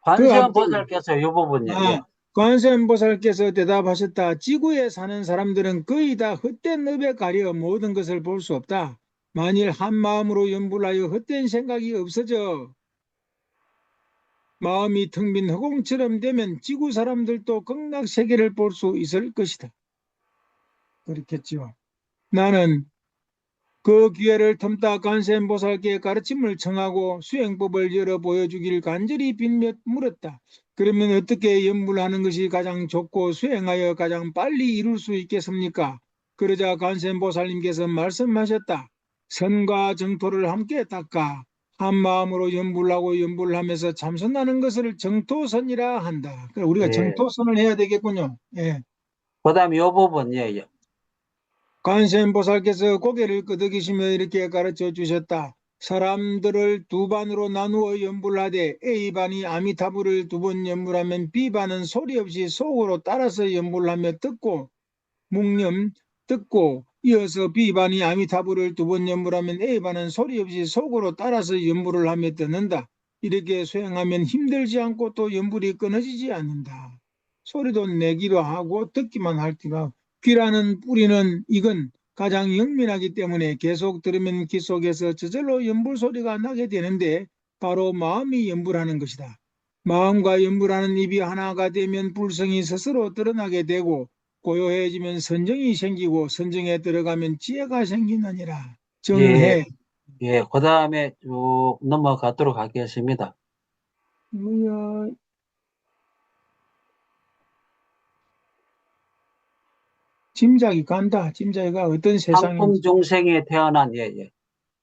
관세음보살께서 이 부분요. 예. 관세음보살께서 대답하셨다. 지구에 사는 사람들은 거의 다 헛된 업에 가려 모든 것을 볼 수 없다. 만일 한 마음으로 염불하여 헛된 생각이 없어져 마음이 텅 빈 허공처럼 되면 지구 사람들도 극락세계를 볼 수 있을 것이다. 그렇겠죠. 나는 그 기회를 틈타 관세음보살께 가르침을 청하고 수행법을 열어 보여주길 간절히 빌며 물었다. 그러면 어떻게 염불하는 것이 가장 좋고 수행하여 가장 빨리 이룰 수 있겠습니까? 그러자 관세음보살님께서 말씀하셨다. 선과 정토를 함께 닦아 한 마음으로 염불하고 염불하면서 참선하는 것을 정토선이라 한다. 우리가 예. 정토선을 해야 되겠군요. 예. 그다음에 이 부분 예. 예. 관세음보살께서 고개를 끄덕이시며 이렇게 가르쳐 주셨다. 사람들을 두 반으로 나누어 염불하되 A반이 아미타불을 2번 염불하면 B반은 소리 없이 속으로 따라서 염불하며 듣고 묵념 듣고 이어서 B반이 아미타불을 2번 염불하면 A반은 소리 없이 속으로 따라서 염불을 하며 듣는다. 이렇게 수행하면 힘들지 않고 또 염불이 끊어지지 않는다. 소리도 내기도 하고 듣기만 할지도 하고 귀라는 뿌리는 이건 가장 영민하기 때문에 계속 들으면 귀 속에서 저절로 염불 소리가 나게 되는데 바로 마음이 염불하는 것이다. 마음과 염불하는 입이 하나가 되면 불성이 스스로 드러나게 되고 고요해지면 선정이 생기고 선정에 들어가면 지혜가 생기느니라. 정해. 예, 그다음에 쭉 넘어가도록 하겠습니다. 짐작이 간다. 짐작이가 어떤 세상인지. 상품 중생에 태어난 예.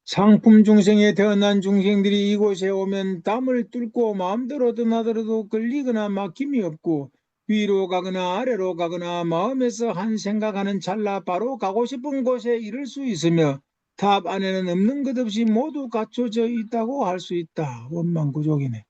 상품 중생에 태어난 중생들이 이곳에 오면 담을 뚫고 마음대로 떠나더라도 걸리거나 막힘이 없고 위로 가거나 아래로 가거나 마음에서 한 생각하는 찰나 바로 가고 싶은 곳에 이를 수 있으며 탑 안에는 없는 것 없이 모두 갖춰져 있다고 할 수 있다. 원망구족이네.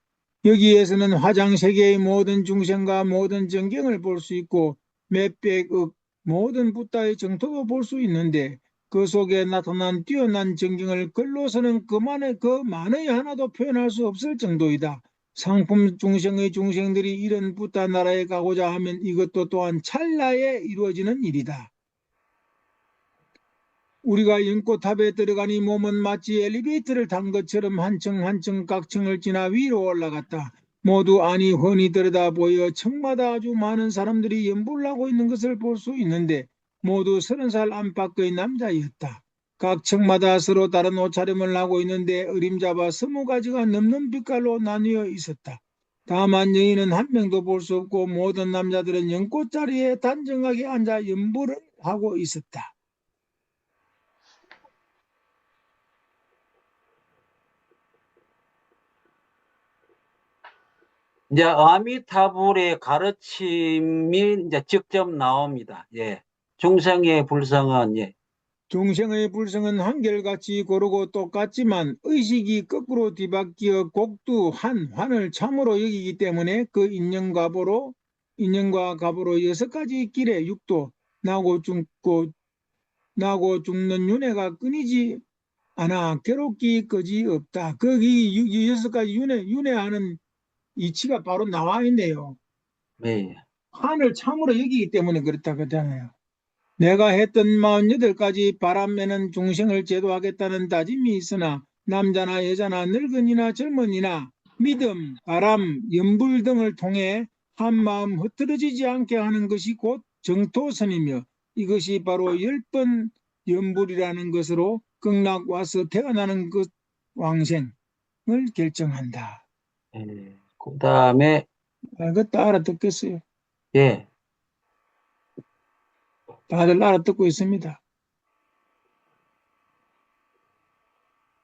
여기에서는 화장세계의 모든 중생과 모든 전경을 볼 수 있고 몇백억 모든 붓다의 정토도 볼 수 있는데 그 속에 나타난 뛰어난 전경을 글로서는 그 만의 하나도 표현할 수 없을 정도이다. 상품 중생의 중생들이 이런 붓다 나라에 가고자 하면 이것도 또한 찰나에 이루어지는 일이다. 우리가 연꽃탑에 들어가니 몸은 마치 엘리베이터를 탄 것처럼 한층 한층 각층을 지나 위로 올라갔다. 모두 안이 훤히 들여다 보여 층마다 아주 많은 사람들이 연불하고 있는 것을 볼 수 있는데 모두 30살 안팎의 남자였다. 각 층마다 서로 다른 옷차림을 하고 있는데 어림잡아 20가지가 넘는 빛깔로 나뉘어 있었다. 다만 여인은 한 명도 볼 수 없고 모든 남자들은 연꽃자리에 단정하게 앉아 연보를 하고 있었다. 이제 아미타불의 가르침이 이제 직접 나옵니다. 예. 중생의 불성은, 예. 중생의 불성은 한결같이 고르고 똑같지만 의식이 거꾸로 뒤바뀌어 곡두 환을 참으로 여기기 때문에 그 인연과 갑으로 6가지 길의 육도 나고 죽는 윤회가 끊이지 않아 괴롭기 거지 없다. 거기 6가지 윤회하는 이치가 바로 나와 있네요. 예. 환을 참으로 여기기 때문에 그렇다 그러잖아요. 내가 했던 48가지 바람에는 중생을 제도하겠다는 다짐이 있으나 남자나 여자나 늙은이나 젊은이나 믿음, 바람, 염불 등을 통해 한마음 흐트러지지 않게 하는 것이 곧 정토선이며 이것이 바로 10번 염불이라는 것으로 극락 와서 태어나는 것 왕생을 결정한다. 예. 그 다음에, 그것도 알아듣겠어요. 예. 다들 알아듣고 있습니다.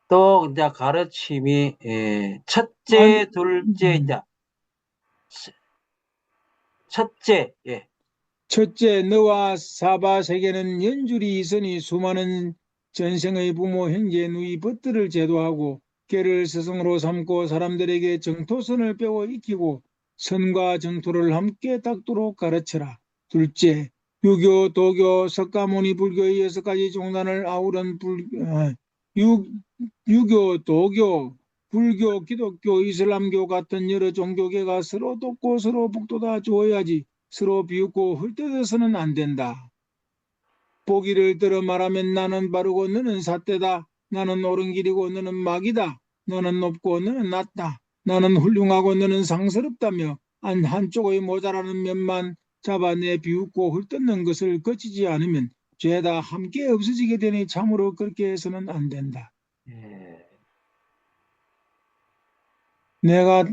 또 이제 가르침이, 예. 첫째, 아니, 둘째, 이제, 첫째, 예. 첫째, 너와 사바 세계는 연줄이 있으니 수많은 전생의 부모, 형제, 누이, 벗들을 제도하고 걔를 스승으로 삼고 사람들에게 정토선을 배워 익히고 선과 정토를 함께 닦도록 가르쳐라. 둘째, 유교, 도교, 석가모니 불교의 6가지 종단을 아우른 유교, 도교, 불교, 기독교, 이슬람교 같은 여러 종교계가 서로 돕고 서로 북돋아 주어야지 서로 비웃고 헐뜯어서는 안 된다. 보기를 들어 말하면 나는 바르고 너는 삿대다. 나는 옳은 길이고 너는 막이다. 너는 높고 너는 낮다. 나는 훌륭하고 너는 상스럽다며 한쪽의 모자라는 면만 잡아 내 비웃고 헐뜯는 것을 거치지 않으면 죄다 함께 없어지게 되니 참으로 그렇게 해서는 안 된다. 예. 내가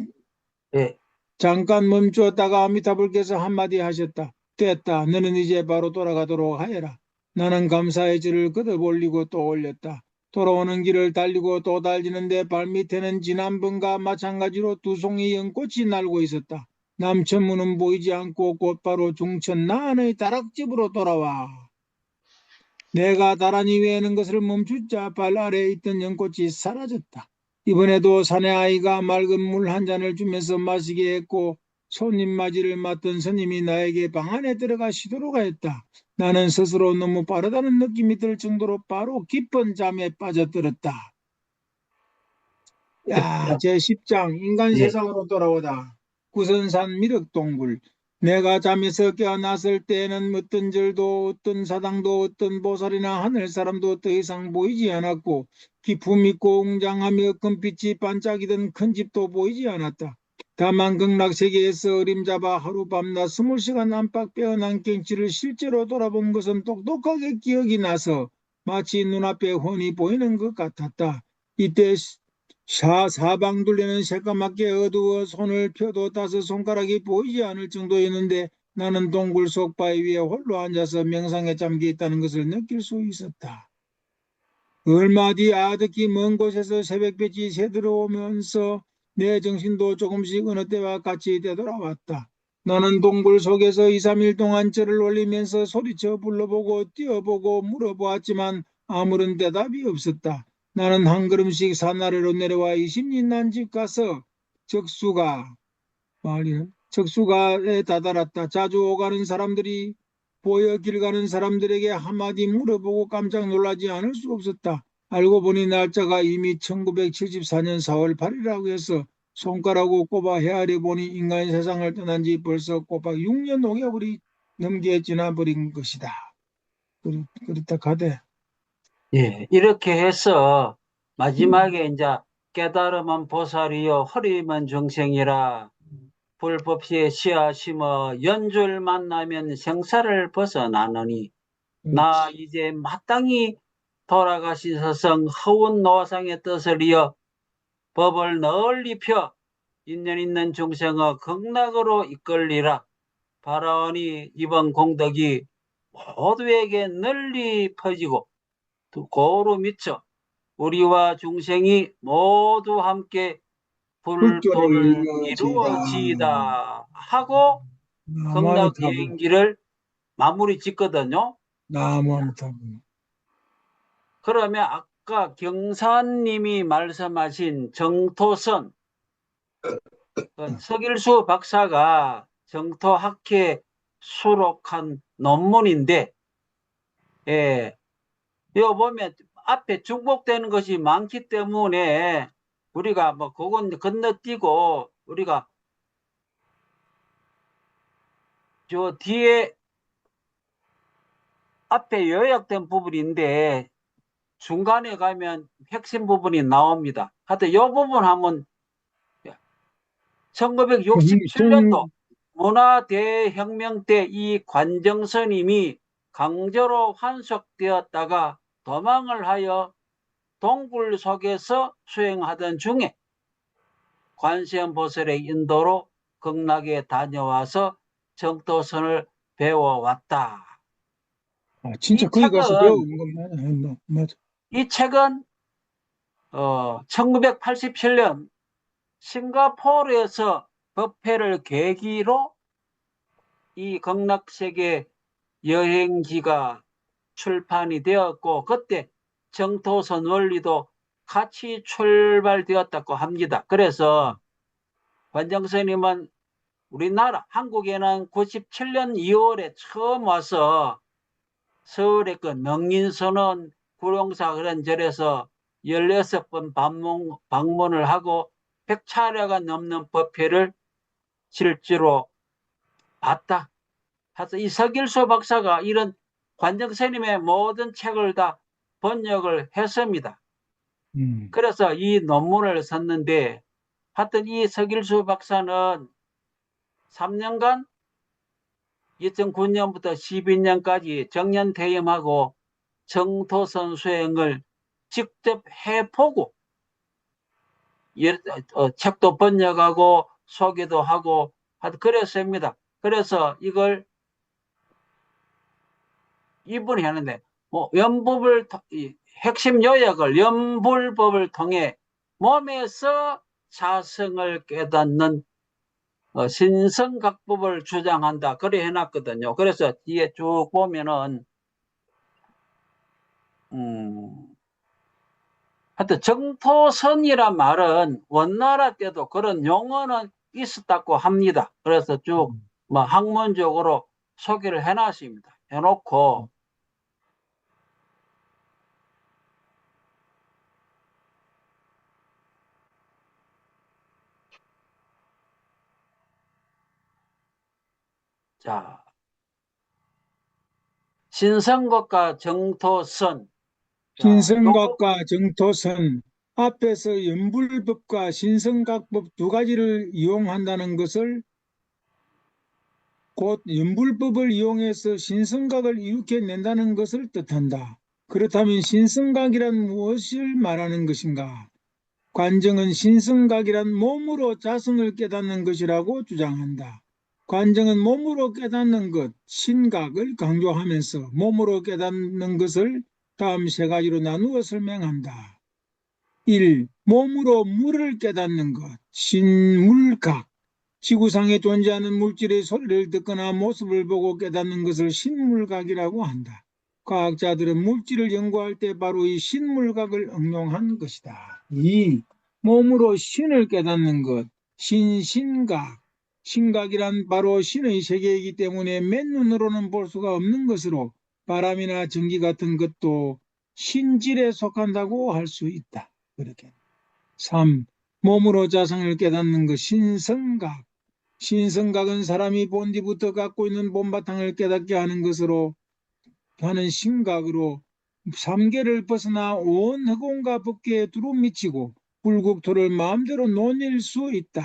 예. 잠깐 멈추었다가 아미타불께서 한마디 하셨다. 됐다. 너는 이제 바로 돌아가도록 하여라. 나는 감사의 줄을 거듭 올리고 또 올렸다. 돌아오는 길을 달리고 또 달리는데 발밑에는 지난번과 마찬가지로 2송이 연꽃이 날고 있었다. 남천문은 보이지 않고 곧바로 중천 나안의 다락집으로 돌아와. 내가 다란히 외는 것을 멈추자 발 아래에 있던 연꽃이 사라졌다. 이번에도 사내 아이가 맑은 물 한 잔을 주면서 마시게 했고 손님 맞이를 맡던 스님이 나에게 방 안에 들어가 쉬도록 하였다. 나는 스스로 너무 빠르다는 느낌이 들 정도로 바로 깊은 잠에 빠져들었다. 야, 제10장 인간 예. 세상으로 돌아오다. 구선산 미륵동굴. 내가 잠에서 깨어났을 때에는 어떤 절도 어떤 사당도 어떤 보살이나 하늘사람도 더 이상 보이지 않았고 기품 있고 웅장하며 금빛이 반짝이던 큰 집도 보이지 않았다. 다만 극락세계에서 어림잡아 하룻밤낮 20시간 안팎 빼어난 경치를 실제로 돌아본 것은 똑똑하게 기억이 나서 마치 눈앞에 훤히 보이는 것 같았다. 이때 사방 둘레는 새까맣게 어두워 손을 펴도 5손가락이 보이지 않을 정도였는데 나는 동굴 속 바위 위에 홀로 앉아서 명상에 잠겨 있다는 것을 느낄 수 있었다. 얼마 뒤 아득히 먼 곳에서 새벽빛이 새들어오면서 내 정신도 조금씩 어느 때와 같이 되돌아왔다. 나는 동굴 속에서 2, 3일 동안 절을 올리면서 소리쳐 불러보고 뛰어보고 물어보았지만 아무런 대답이 없었다. 나는 한 걸음씩 산 아래로 내려와 20리 난 집 가서 적수가에 다다랐다. 자주 오가는 사람들이 보여 길 가는 사람들에게 한마디 물어보고 깜짝 놀라지 않을 수 없었다. 알고 보니 날짜가 이미 1974년 4월 8일이라고 해서 손가락으로 꼽아 헤아려 보니 인간 세상을 떠난 지 벌써 꼬박 6년 5개월이 넘게 지나버린 것이다. 그렇다 가대. 예. 이렇게 해서 마지막에 이제 깨달음은 보살이요 허림은 중생이라 불법시에 시하심어 연줄 만나면 생사를 벗어나느니 나 이제 마땅히 돌아가신 스승 허운 노상의 뜻을 이어 법을 널리 펴 인연 있는 중생의 극락으로 이끌리라. 바라오니 이번 공덕이 모두에게 널리 퍼지고 고루 미쳐 우리와 중생이 모두 함께 불교를 불법을 이루어지이다. 이루어지이다 하고 나무하면 극락 타고, 여행기를 마무리 짓거든요. 나무하면 타고. 그러면 아까 경사님이 말씀하신 정토선, 서길수 박사가 정토학회 수록한 논문인데, 예, 요 보면 앞에 중복되는 것이 많기 때문에 우리가 뭐 그건 건너뛰고 우리가 저 뒤에 앞에 요약된 부분인데 중간에 가면 핵심 부분이 나옵니다. 하여튼 이 부분 한번 1967년도 문화대혁명 때 이 관정스님이 강제로 환속되었다가 도망을 하여 동굴 속에서 수행하던 중에 관세음보살의 인도로 극락에 다녀와서 정토선을 배워왔다. 진짜 이 거기 가서 책은 배운 겁니다. 맞아. 이 책은 1987년 싱가포르에서 법회를 계기로 이 극락세계 여행기가 출판이 되었고 그때 정토선 원리도 같이 출발되었다고 합니다. 그래서 관정스님은 우리나라 한국에는 97년 2월에 처음 와서 서울의 그 명인선원 구룡사 그런 절에서 16번 방문을 하고 100차례가 넘는 법회를 실제로 봤다. 그래서 이 서길수 박사가 이런 관정스님의 모든 책을 다 번역을 했습니다. 그래서 이 논문을 썼는데 하여튼 이 서길수 박사는 3년간 2009년부터 12년까지 정년퇴임하고 정토선 수행을 직접 해보고 책도 번역하고 소개도 하고 그랬습니다. 그래서 이걸 이분이 하는데 연불법을 핵심 요약을 연불법을 통해 몸에서 자성을 깨닫는 신성각법을 주장한다. 그래 해놨거든요. 그래서 뒤에 쭉 보면은 하여튼 정토선이란 말은 원나라 때도 그런 용어는 있었다고 합니다. 그래서 쭉 뭐 학문적으로 소개를 해놨습니다. 해놓고 자, 신성각과 정토선. 신성각과 정토선 앞에서 연불법과 신성각법 두 가지를 이용한다는 것을 곧 연불법을 이용해서 신성각을 일으켜낸다는 것을 뜻한다. 그렇다면 신성각이란 무엇을 말하는 것인가? 관정은 신성각이란 몸으로 자성을 깨닫는 것이라고 주장한다. 관정은 몸으로 깨닫는 것, 신각을 강조하면서 몸으로 깨닫는 것을 다음 세 가지로 나누어 설명한다. 1. 몸으로 물을 깨닫는 것, 신물각. 지구상에 존재하는 물질의 소리를 듣거나 모습을 보고 깨닫는 것을 신물각이라고 한다. 과학자들은 물질을 연구할 때 바로 이 신물각을 응용한 것이다. 2. 몸으로 신을 깨닫는 것, 신신각. 신각이란 바로 신의 세계이기 때문에 맨눈으로는 볼 수가 없는 것으로 바람이나 전기 같은 것도 신질에 속한다고 할 수 있다. 그렇게. 3. 몸으로 자성을 깨닫는 것, 신성각. 신성각은 사람이 본디부터 갖고 있는 본바탕을 깨닫게 하는 것으로 하는 신각으로 삼계를 벗어나 온 허공과 법계에 두루 미치고 불국토를 마음대로 논일 수 있다.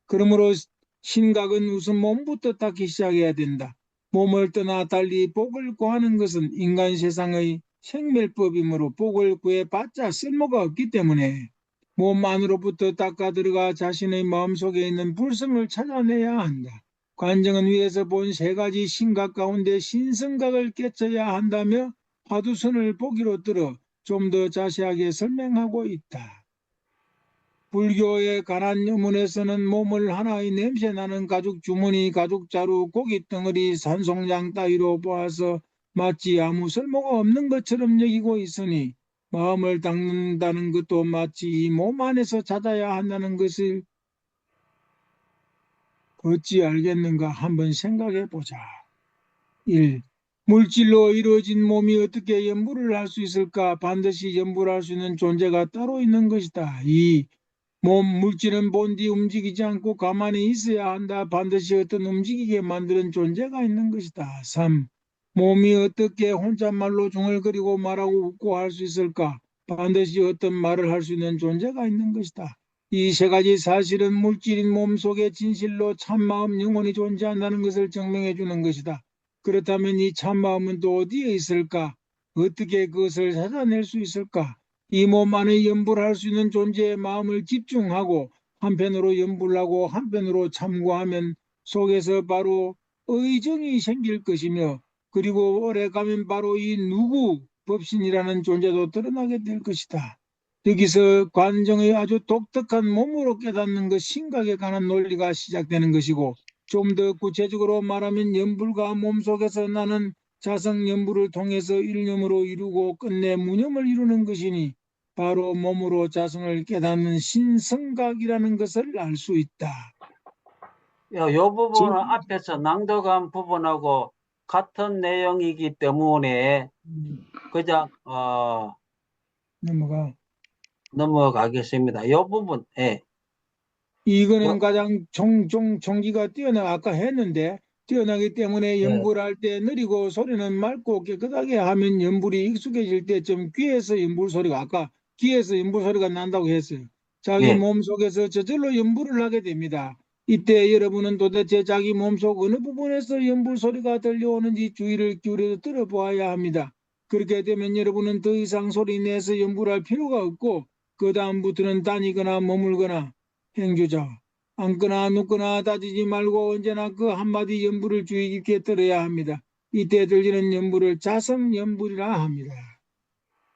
그러므로 신각은 우선 몸부터 닦기 시작해야 된다. 몸을 떠나 달리 복을 구하는 것은 인간 세상의 생멸법이므로 복을 구해봤자 쓸모가 없기 때문에 몸 안으로부터 닦아 들어가 자신의 마음속에 있는 불성을 찾아내야 한다. 관정은 위에서 본 세 가지 신각 가운데 신성각을 깨쳐야 한다며 화두선을 보기로 들어 좀 더 자세하게 설명하고 있다. 불교의 관한 여문에서는 몸을 하나의 냄새나는 가죽 주머니, 가죽 자루, 고깃 덩어리, 산송장 따위로 보아서 마치 아무 쓸모가 없는 것처럼 여기고 있으니 마음을 닦는다는 것도 마치 이 몸 안에서 찾아야 한다는 것을 어찌 알겠는가 한번 생각해 보자. 1. 물질로 이루어진 몸이 어떻게 연부를 할 수 있을까? 반드시 연부를 할 수 있는 존재가 따로 있는 것이다. 2. 물질은 본디 움직이지 않고 가만히 있어야 한다. 반드시 어떤 움직이게 만드는 존재가 있는 것이다. 3. 몸이 어떻게 혼잣말로 중얼거리고 말하고 웃고 할 수 있을까? 반드시 어떤 말을 할 수 있는 존재가 있는 것이다. 이 세 가지 사실은 물질인 몸 속에 진실로 참마음 영혼이 존재한다는 것을 증명해 주는 것이다. 그렇다면 이 참마음은 또 어디에 있을까? 어떻게 그것을 찾아낼 수 있을까? 이 몸 안에 연불 할 수 있는 존재의 마음을 집중하고 한편으로 연불하고 한편으로 참고하면 속에서 바로 의정이 생길 것이며 그리고 오래 가면 바로 이 누구 법신이라는 존재도 드러나게 될 것이다. 여기서 관정의 아주 독특한 몸으로 깨닫는 것 신각에 관한 논리가 시작되는 것이고 좀 더 구체적으로 말하면 연불과 몸속에서 나는 자성 연불을 통해서 일념으로 이루고 끝내 무념을 이루는 것이니 바로 몸으로 자성을 깨닫는 신성각이라는 것을 알 수 있다. 요 부분은 앞에서 낭독한 부분하고 같은 내용이기 때문에 그냥 넘어가겠습니다. 요 부분, 예. 이거는 가장 종기가 아까 했는데 뛰어나기 때문에 연불할 때 느리고 소리는 맑고 깨끗하게 하면 연불이 익숙해질 때쯤 귀에서 연불 소리가 아까 귀에서 연불 소리가 난다고 했어요. 자기 몸속에서 저절로 연불을 하게 됩니다. 이때 여러분은 도대체 자기 몸속 어느 부분에서 연불 소리가 들려오는지 주의를 기울여 들어보아야 합니다. 그렇게 되면 여러분은 더 이상 소리 내서 연불할 필요가 없고 그 다음부터는 다니거나 머물거나 행주자 앉거나 눕거나 따지지 말고 언제나 그 한마디 연불을 주의 깊게 들어야 합니다. 이때 들리는 연불을 자성연불이라 합니다.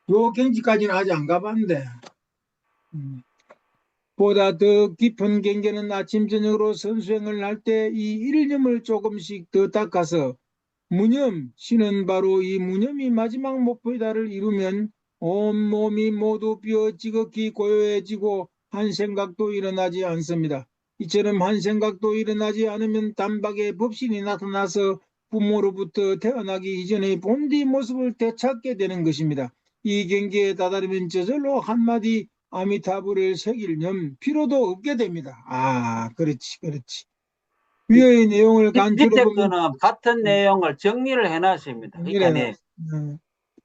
요 경지까지는 아직 안 가봤는데 보다 더 깊은 경계는 아침 저녁으로 선수행을 할 때 이 일념을 조금씩 더 닦아서 무념, 신은 바로 이 무념이 마지막 목표이다를 이루면 온몸이 모두 비어 지극히 고요해지고 한 생각도 일어나지 않습니다. 이처럼 한 생각도 일어나지 않으면 단박에 법신이 나타나서 부모로부터 태어나기 이전의 본디 모습을 되찾게 되는 것입니다. 이 경계에 다다르면 저절로 한마디 아미타불을 새길 필요도 없게 됩니다. 그렇지. 위의 내용을 간추려 밑에 보면 거는 같은 내용을 정리를 해놨습니다. 그러니까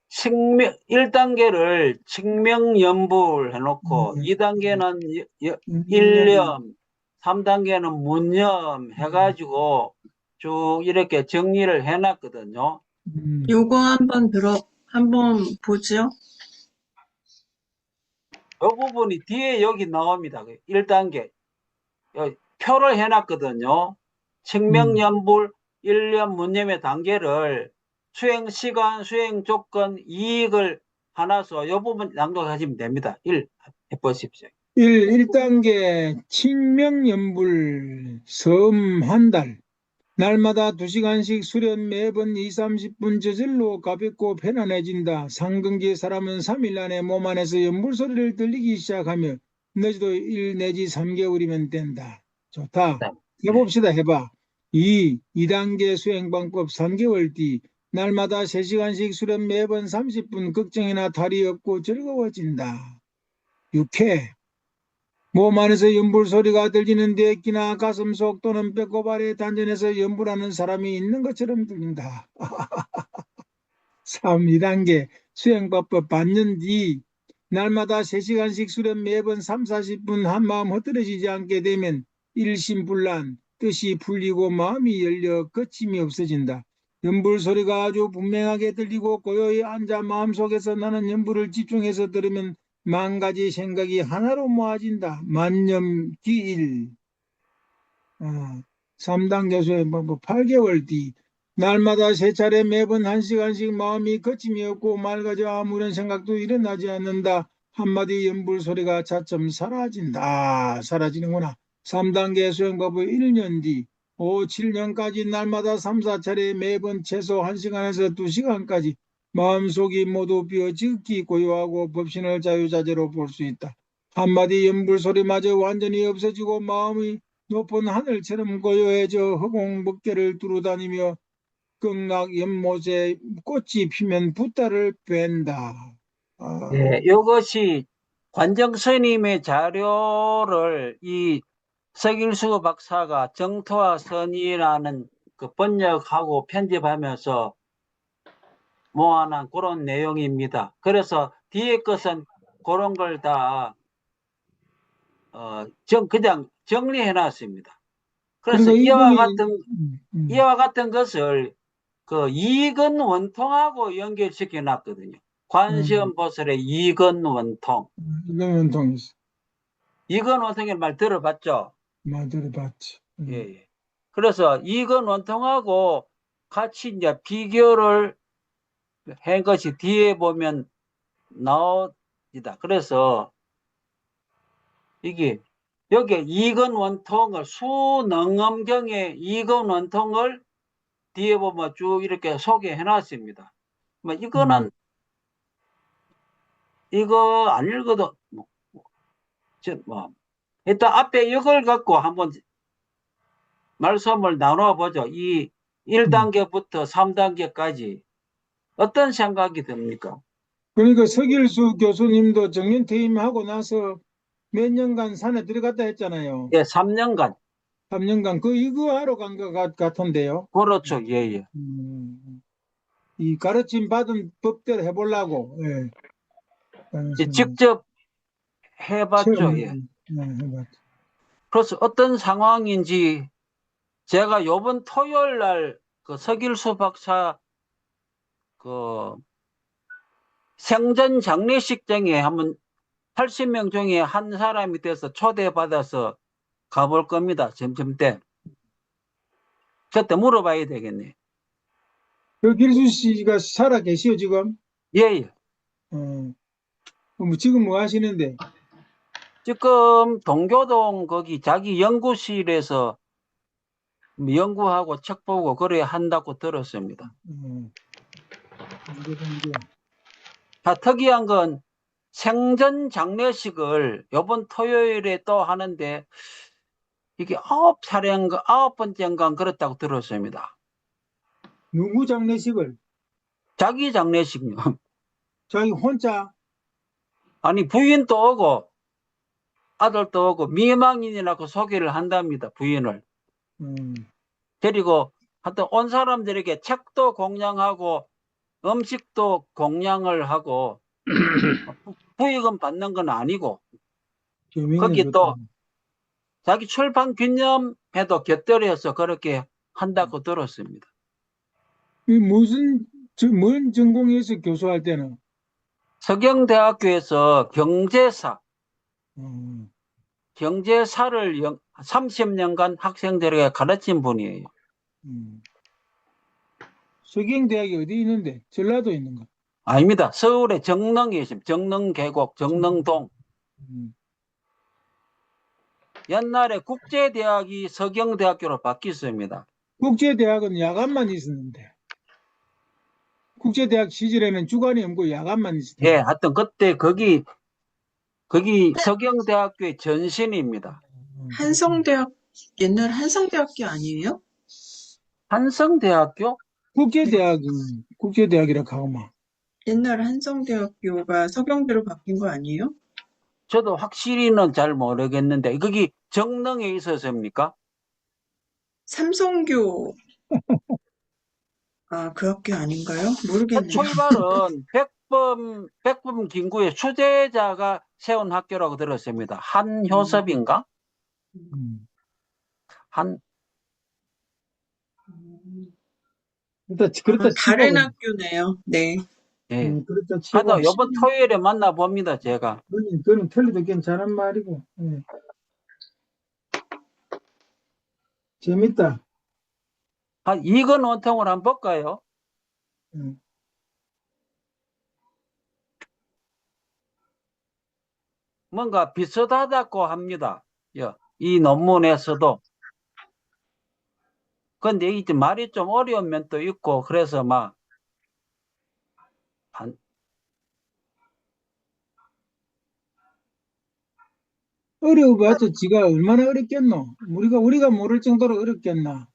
측명 1단계를 측명연불 해놓고 2단계는 일념, 3단계는 문념 해가지고 쭉 이렇게 정리를 해놨거든요. 요거 한번 보죠. 이 부분이 뒤에 여기 나옵니다. 1단계 표를 해놨거든요. 측명연불, 일념, 문념의 단계를 수행 시간, 수행 조건, 이익을 하나서 이 부분 낭독하시면 됩니다. 1 해보십시오. 1단계 칭명연불 섬 한 달 날마다 2시간씩 수련 매번 20-30분 저절로 가볍고 편안해진다. 상근기 사람은 3일 안에 몸 안에서 연불소리를 들리기 시작하며 늦어도 1 내지 3개월이면 된다. 좋다. 해봅시다. 해봐. 2단계 수행방법 3개월 뒤 날마다 3시간씩 수련 매번 30분 걱정이나 탈이 없고 즐거워진다. 6회 몸 안에서 연불 소리가 들리는데 귀나 가슴속 또는 배꼽 아래 단전에서 연불하는 사람이 있는 것처럼 들린다. 2단계 수행법법 반년 뒤 날마다 3시간씩 수련 매번 30-40분 한마음 헛들어지지 않게 되면 일심불란 뜻이 풀리고 마음이 열려 거침이 없어진다. 연불 소리가 아주 분명하게 들리고 고요히 앉아 마음속에서 나는 연불을 집중해서 들으면 만 가지 생각이 하나로 모아진다. 만념기일. 3당 교수의 8개월 뒤 날마다 세 차례 매번 1시간씩 마음이 거침이 없고 맑아져 아무런 생각도 일어나지 않는다. 한마디 연불 소리가 차츰 사라진다. 사라지는구나. 3단계 수행법의 1년 뒤 5, 7년까지 날마다 3, 4차례 매번 최소 1시간에서 2시간까지 마음속이 모두 비어 지극히 고요하고 법신을 자유자재로 볼 수 있다. 한마디 연불 소리마저 완전히 없어지고 마음이 높은 하늘처럼 고요해져 허공법계를 두루다니며 극락 연못에 꽃이 피면 붓다를 뺀다. 예, 이것이 관정 스님의 자료를 이 석일수 박사가 정토와 선이라는 그 번역하고 편집하면서 모아놓은 그런 내용입니다. 그래서 뒤에 것은 그런 걸 다 그냥 정리해 놨습니다. 그래서 그러니까 이와 같은 것을 그 이근 원통하고 연결시켜 놨거든요. 관세음보살의 이근 원통. 이거는 통했어. 이근 원통의 말 들어봤죠? 들어봤지. 예, 예. 그래서 이근 원통하고 같이 이제 비교를 한 것이 뒤에 보면 나옵니다. 그래서 이게 여기 이근 원통을 수능엄경의 이근 원통을 뒤에 보면 쭉 이렇게 소개해 놨습니다. 뭐 이거는 이거 안 읽어도 일단 앞에 이걸 갖고 한번 말씀을 나눠 보죠. 이 1단계부터 3단계까지 어떤 생각이 듭니까? 그러니까 석일수 교수님도 정년퇴임하고 나서 몇 년간 산에 들어갔다 했잖아요. 예, 3년간. 3년간 이거 하러 간 것 같은데요. 그렇죠. 예, 예. 이 가르침 받은 법대로 해보려고. 예. 직접 해봤죠. 예. 해봤죠. 그래서 어떤 상황인지 제가 요번 토요일 날 그 석일수 박사 그 생전 장례식장에 한번 80명 중에 한 사람이 돼서 초대받아서 가볼 겁니다. 점점 때. 그때 물어봐야 되겠네. 길수 씨가 살아 계시오, 지금? 예, 예. 지금 뭐 하시는데? 지금 동교동 거기 자기 연구실에서 연구하고 책 보고 그래 한다고 들었습니다. 특이한 건 생전 장례식을 이번 토요일에 또 하는데 이게 9차례인가 9번째인가 그렇다고 들었습니다. 누구 장례식을? 자기 장례식요. 자기 혼자? 아니 부인도 오고 아들도 오고 미망인이라고 소개를 한답니다. 부인을. 그리고 하여튼 온 사람들에게 책도 공양하고 음식도 공양을 하고 부익은 받는 건 아니고 거기 또 자기 출판 기념회도 곁들여서 그렇게 한다고 들었습니다. 뭔 전공에서 교수할 때는? 서경대학교에서 경제사를 30년간 학생들에게 가르친 분이에요. 서경대학이 어디 있는데? 전라도 있는가? 아닙니다. 서울의 정릉에 있습니다. 정릉계곡, 정릉동. 옛날에 국제대학이 서경대학교로 바뀌었습니다. 국제대학은 야간만 있었는데. 국제대학 시절에는 주간이 없고 야간만 있었다. 예, 하여튼 그때 거기 서경대학교의 전신입니다. 옛날 한성대학교 아니에요? 한성대학교? 국제대학이라고 하고 막. 옛날 한성대학교가 서경대로 바뀐 거 아니에요? 저도 확실히는 잘 모르겠는데 거기 정릉에 있었습니까? 삼성교 그 학교 아닌가요? 모르겠네요. 출발은 백범 김구의 수제자가 세운 학교라고 들었습니다. 한효섭인가? 그렇다 다른 치고 학교네요. 네. 예. 그렇다 하다 치고 요번 토요일에 만나봅니다, 제가. 그건 틀려도 괜찮은 말이고. 재밌다. 이건 원통을 한번 볼까요? 음. 뭔가 비슷하다고 합니다. 이 논문에서도. 근데 이제 말이 좀 어려운 면도 있고, 그래서 막, 어려워봤자 지가 얼마나 어렵겠노? 우리가 모를 정도로 어렵겠나?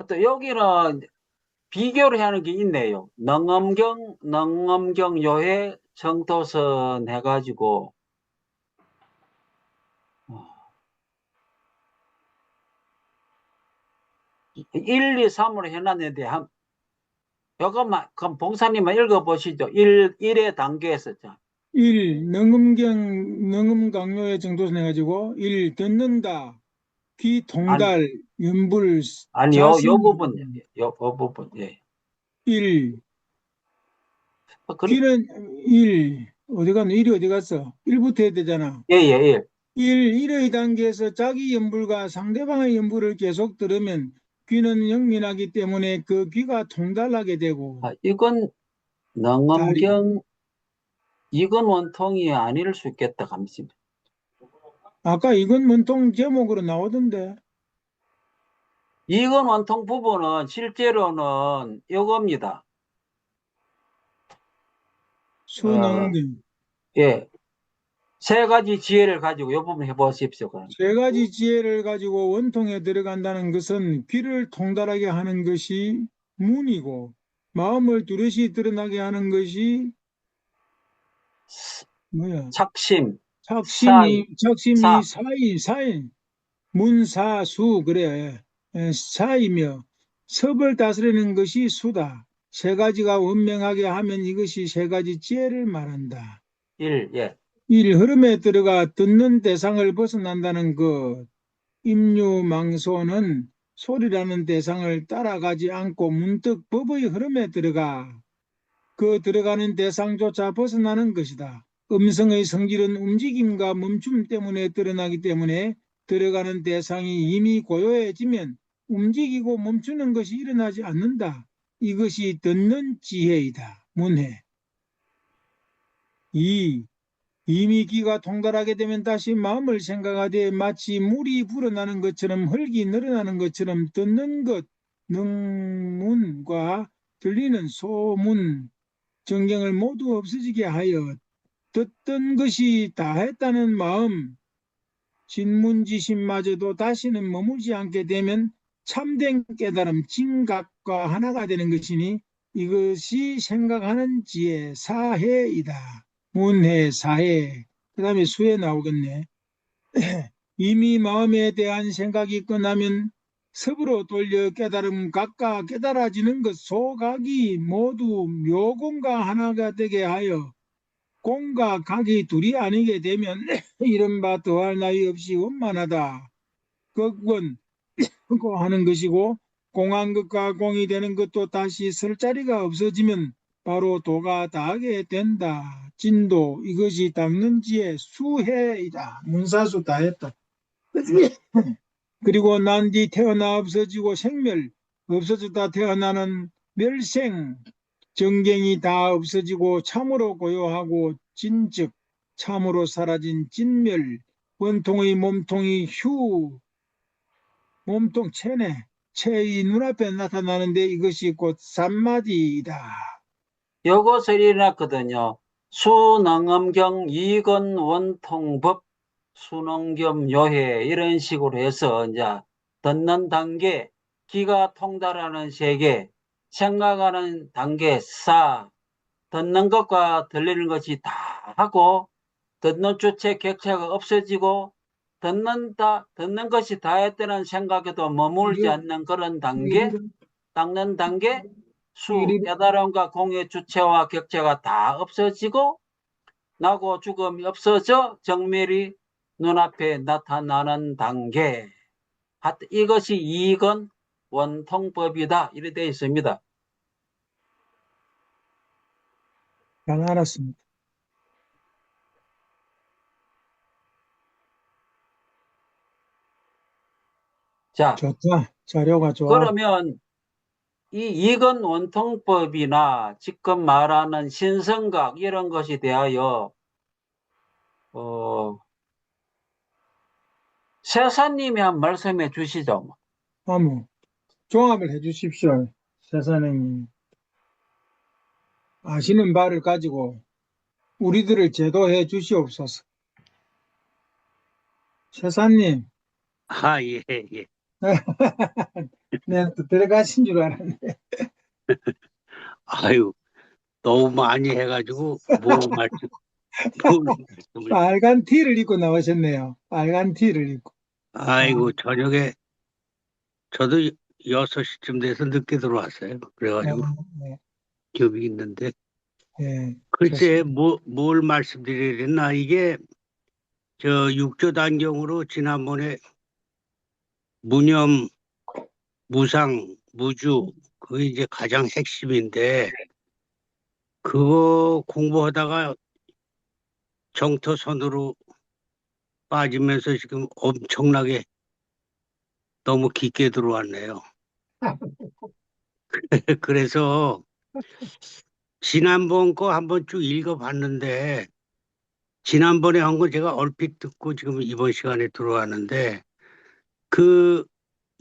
또 여기는 비교를 하는 게 있네요. 능엄경 요해 정도선 해가지고, 1, 2, 3으로 해놨는데, 요것만, 그럼 봉사님만 읽어보시죠. 1의 단계에서. 1. 능음 강요의 정도선 해가지고 1. 듣는다. 귀 아니, 통달, 연불, 아니, 요 자신. 부분, 요 부분, 예. 1. 그래, 귀는 1. 어디 갔노? 1이 어디 갔어? 1부터 해야 되잖아. 예, 예, 예. 1의 단계에서 자기 연불과 상대방의 연불을 계속 들으면 귀는 영민하기 때문에 그 귀가 통달하게 되고, 이건 달이, 이건 원통이 아닐 수 있겠다, 감시. 아까 이건 문통 제목으로 나오던데. 이건 원통 부분은 실제로는 이겁니다. 수능등. 예. 세 가지 지혜를 가지고 이 부분 해보십시오. 그럼. 세 가지 지혜를 가지고 원통에 들어간다는 것은 귀를 통달하게 하는 것이 문이고, 마음을 뚜렷이 드러나게 하는 것이 뭐야? 착심, 사이, 작심이 사, 사인, 문사수, 그래. 사이며, 섭을 다스리는 것이 수다. 세 가지가 원명하게 하면 이것이 세 가지 지혜를 말한다. 예. 일 흐름에 들어가 듣는 대상을 벗어난다는 것. 임유망소는 소리라는 대상을 따라가지 않고 문득 법의 흐름에 들어가 그 들어가는 대상조차 벗어나는 것이다. 음성의 성질은 움직임과 멈춤 때문에 드러나기 때문에 들어가는 대상이 이미 고요해지면 움직이고 멈추는 것이 일어나지 않는다. 이것이 듣는 지혜이다. 문해. 2. 이미 귀가 통달하게 되면 다시 마음을 생각하되 마치 물이 불어나는 것처럼 흙이 늘어나는 것처럼 듣는 것, 능문과 들리는 소문, 정경을 모두 없어지게 하여 듣던 것이 다 했다는 마음, 진문지심마저도 다시는 머물지 않게 되면 참된 깨달음, 진각과 하나가 되는 것이니 이것이 생각하는 지혜, 사해이다. 문해, 사해, 그 다음에 수해 나오겠네. 이미 마음에 대한 생각이 끝나면 섭으로 돌려 깨달음 각각 깨달아지는 것 소각이 모두 묘공과 하나가 되게 하여 공과 각이 둘이 아니게 되면 이른바 더할 나위 없이 원만하다. 극원 고 하는 것이고 공한 것과 공이 되는 것도 다시 설 자리가 없어지면 바로 도가 다하게 된다. 진도 이것이 닦는 지의 수해이다. 문사수 다 했다. 그리고 난 뒤 태어나 없어지고 생멸 없어졌다 태어나는 멸생 정경이 다 없어지고 참으로 고요하고 진즉 참으로 사라진 진멸 원통의 몸통이 휴 몸통 체내 체의 눈앞에 나타나는데 이것이 곧 삼마디이다. 요것을 일어났거든요. 수능엄경 이건 원통법 수능겸 요해 이런 식으로 해서 이제 듣는 단계, 귀가 통달하는 세계, 생각하는 단계, 듣는 것과 들리는 것이 다 하고 듣는 주체 객체가 없어지고 듣는 것이 다 했다는 생각에도 머물지 않는 그런 단계, 닦는 단계, 깨달음과 공의 주체와 객체가 다 없어지고 나고 죽음이 없어져 정멸이 눈앞에 나타나는 단계. 이것이 이건 원통법이다. 이렇게 되어 있습니다. 잘 알았습니다. 자, 좋다. 자료가 좋아. 그러면 이 이건 원통법이나 지금 말하는 신성각 이런 것에 대하여 세사님이 한 말씀해 주시죠. 한번 종합을 해 주십시오. 세사님 아시는 바를 가지고 우리들을 제도해 주시옵소서. 세사님, 아, 예, 예. 내가 또 들어가신 줄 알았네. 아유, 너무 많이 해가지고, 말씀을. 빨간 티를 입고 나오셨네요. 빨간 티를 입고. 아이고, 저녁에, 저도 6시쯤 돼서 늦게 들어왔어요. 그래가지고, 네, 기억이 있는데. 네, 글쎄, 좋습니다. 뭘 말씀드려야 되나. 이게, 육조단경으로 지난번에 무념, 무상, 무주, 그게 이제 가장 핵심인데, 그거 공부하다가 정토선으로 빠지면서 지금 엄청나게 너무 깊게 들어왔네요. 그래서 지난번 거 한번 쭉 읽어봤는데, 지난번에 한 거 제가 얼핏 듣고 지금 이번 시간에 들어왔는데, 그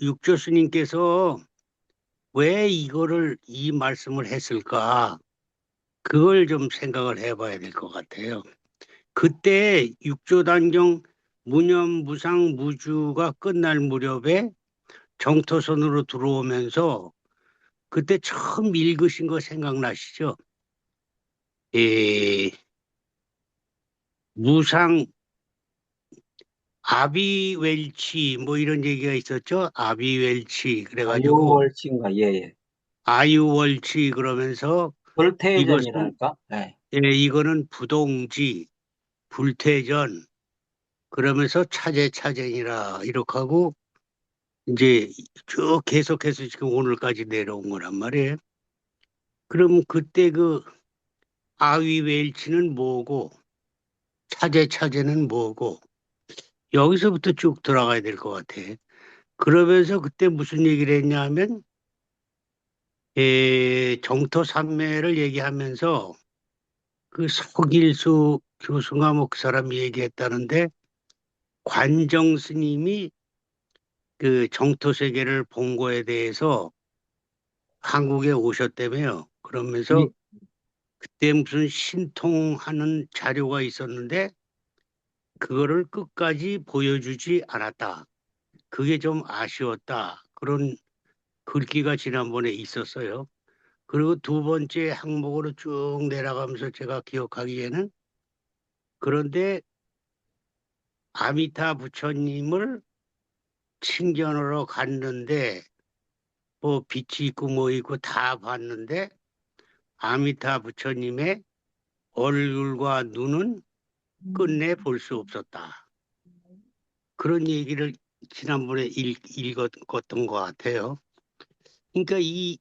육조 스님께서 왜 이 말씀을 했을까? 그걸 좀 생각을 해봐야 될 것 같아요. 그때 육조단경 무념, 무상, 무주가 끝날 무렵에 정토선으로 들어오면서 그때 처음 읽으신 거 생각나시죠? 예, 무상, 아비웰치 뭐 이런 얘기가 있었죠? 아비웰치 그래가지고 아유월친가, 예, 예. 아유월치 그러면서 이것은 불태전이랄까? 예. 이거는 부동지, 불태전 그러면서 차제차전이라 이렇게 하고 이제 쭉 계속해서 지금 오늘까지 내려온 거란 말이에요. 그럼 그때 그 아위웰치는 뭐고 차제차제는 뭐고 여기서부터 쭉 들어가야 될 것 같아. 그러면서 그때 무슨 얘기를 했냐 하면 정토산매를 얘기하면서 그 서길수 교수가 뭐 그 사람이 얘기했다는데 관정 스님이 그 정토세계를 본 거에 대해서 한국에 오셨다며요. 그러면서 그때 무슨 신통하는 자료가 있었는데 그거를 끝까지 보여주지 않았다. 그게 좀 아쉬웠다. 그런 글귀가 지난번에 있었어요. 그리고 두 번째 항목으로 쭉 내려가면서 제가 기억하기에는 그런데 아미타 부처님을 친견하러 갔는데 뭐 빛이 있고 뭐 있고 다 봤는데 아미타 부처님의 얼굴과 눈은 끝내 볼 수 없었다. 그런 얘기를 지난번에 읽었던 것 같아요. 그러니까 이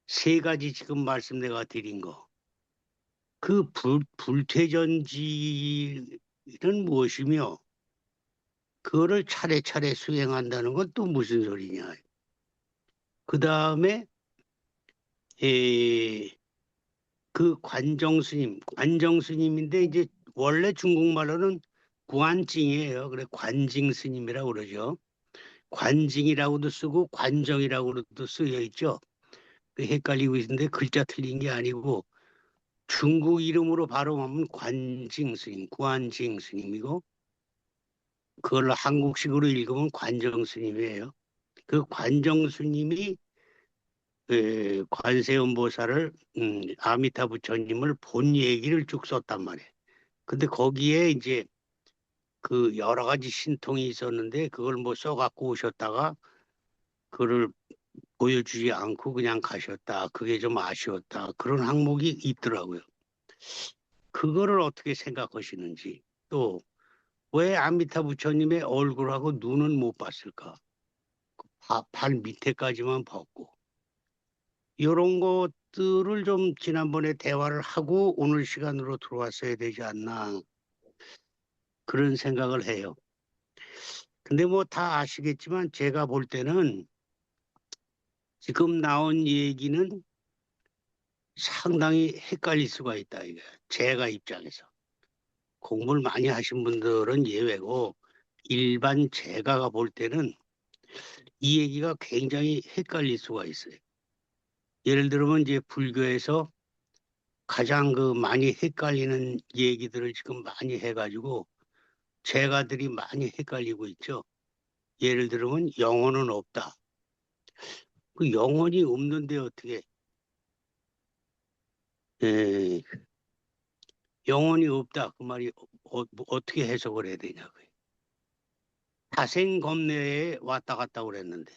세 가지 지금 말씀 내가 드린 거. 그 불퇴전지는 무엇이며 그거를 차례차례 수행한다는 건 또 무슨 소리냐. 그 다음에 그 관정스님인데 이제 원래 중국말로는 구안징이에요. 그래 관징스님이라고 그러죠. 관징이라고도 쓰고 관정이라고도 쓰여 있죠. 헷갈리고 있는데 글자 틀린 게 아니고 중국 이름으로 발음하면 관징스님, 구안징스님이고 그걸 한국식으로 읽으면 관정스님이에요. 그 관정스님이 관세음보살을 아미타 부처님을 본 얘기를 쭉 썼단 말이에요. 근데 거기에 이제 그 여러 가지 신통이 있었는데 그걸 뭐 써갖고 오셨다가 그를 보여주지 않고 그냥 가셨다. 그게 좀 아쉬웠다. 그런 항목이 있더라고요. 그거를 어떻게 생각하시는지 또 왜 아미타 부처님의 얼굴하고 눈은 못 봤을까? 발 밑에까지만 벗고 이런 것들을 좀 지난번에 대화를 하고 오늘 시간으로 들어왔어야 되지 않나 그런 생각을 해요. 근데 뭐 다 아시겠지만 제가 볼 때는 지금 나온 얘기는 상당히 헷갈릴 수가 있다 이게 제가 입장에서 공부를 많이 하신 분들은 예외고 일반 제가가 볼 때는 이 얘기가 굉장히 헷갈릴 수가 있어요. 예를 들면 이제 불교에서 가장 그 많이 헷갈리는 얘기들을 지금 많이 해가지고 제가들이 많이 헷갈리고 있죠. 예를 들면 영혼은 없다. 그 영혼이 없는데 어떻게 에, 영혼이 없다 그 말이 어떻게 해석을 해야 되냐고요. 다생검내에 왔다 갔다 그랬는데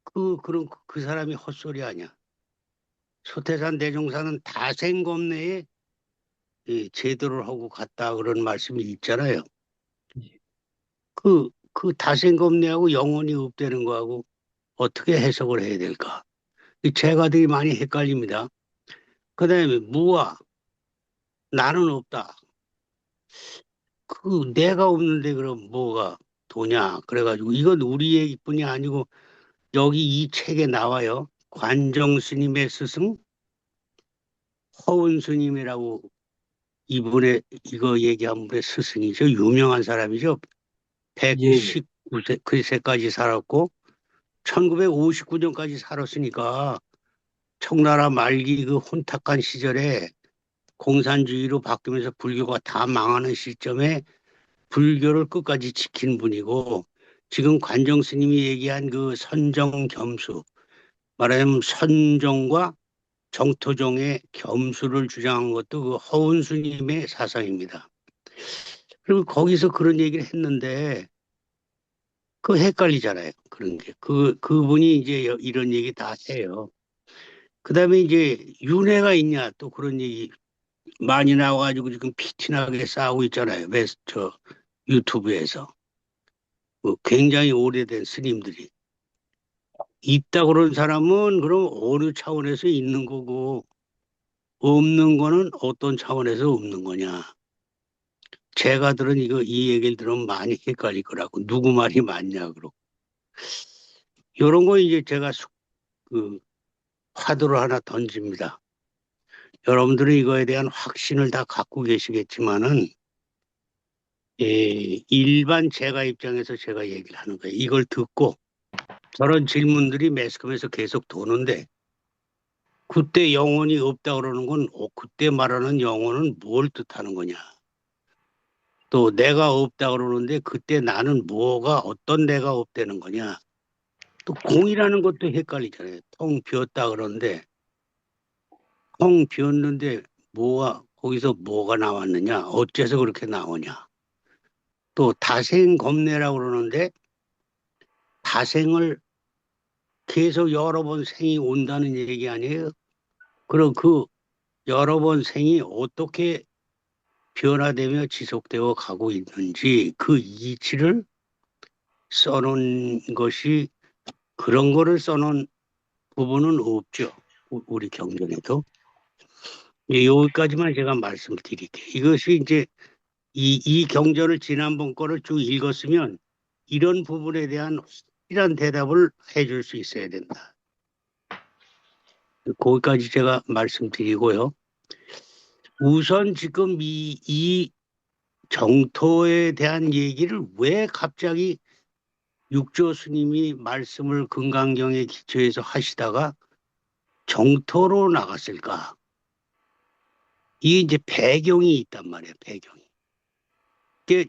그런 그 사람이 헛소리 아니야. 소태산 대종사는 다생검내에 제도를 하고 갔다 그런 말씀이 있잖아요. 그 다생검내하고 영혼이 없다는 거하고 어떻게 해석을 해야 될까? 이 제가들이 많이 헷갈립니다. 그 다음에 무아, 나는 없다. 그 내가 없는데 그럼 뭐가 도냐? 그래가지고 이건 우리 얘기뿐이 아니고 여기 이 책에 나와요. 관정 스님의 스승 허운 스님이라고 이분의 이거 얘기한 분의 스승이죠. 유명한 사람이죠. 예, 119세까지 살았고 1959년까지 살았으니까 청나라 말기 그 혼탁한 시절에 공산주의로 바뀌면서 불교가 다 망하는 시점에 불교를 끝까지 지킨 분이고 지금 관정 스님이 얘기한 그 선정겸수 말하자면 선정과 정토종의 겸수를 주장한 것도 그 허운 스님의 사상입니다. 그리고 거기서 그런 얘기를 했는데 그 헷갈리잖아요. 그런 게. 그분이 이제 이런 얘기 다 해요. 그 다음에 이제 윤회가 있냐 또 그런 얘기 많이 나와가지고 지금 피티나게 싸우고 있잖아요. 저 유튜브에서. 굉장히 오래된 스님들이. 있다 그런 사람은 그럼 어느 차원에서 있는 거고 없는 거는 어떤 차원에서 없는 거냐. 제가 들은 이 얘기를 들으면 많이 헷갈릴 거라고 누구 말이 맞냐 그러고 이런 거 이제 제가 그 화두를 하나 던집니다. 여러분들은 이거에 대한 확신을 다 갖고 계시겠지만은 일반 제가 입장에서 제가 얘기를 하는 거예요. 이걸 듣고 저런 질문들이 매스컴에서 계속 도는데 그때 영혼이 없다 그러는 건 그때 말하는 영혼은 뭘 뜻하는 거냐. 또 내가 없다 그러는데 그때 나는 뭐가 어떤 내가 없다는 거냐. 또 공이라는 것도 헷갈리잖아요. 텅 비었다 그러는데 텅 비었는데 거기서 뭐가 나왔느냐. 어째서 그렇게 나오냐. 또 다생검내라고 그러는데 다생을 계속 여러 번 생이 온다는 얘기 아니에요? 그럼 그 여러 번 생이 어떻게 변화되며 지속되어 가고 있는지 그 이치를 써놓은 것이 그런 거를 써놓은 부분은 없죠. 우리 경전에도. 여기까지만 제가 말씀드릴게요. 이것이 이제 이 경전을 지난번 거를 쭉 읽었으면 이런 부분에 대한 확실한 대답을 해줄 수 있어야 된다. 거기까지 제가 말씀드리고요. 우선 지금 이 정토에 대한 얘기를 왜 갑자기 육조 스님이 말씀을 금강경에 기초해서 하시다가 정토로 나갔을까? 이게 이제 배경이 있단 말이에요, 배경이. 이게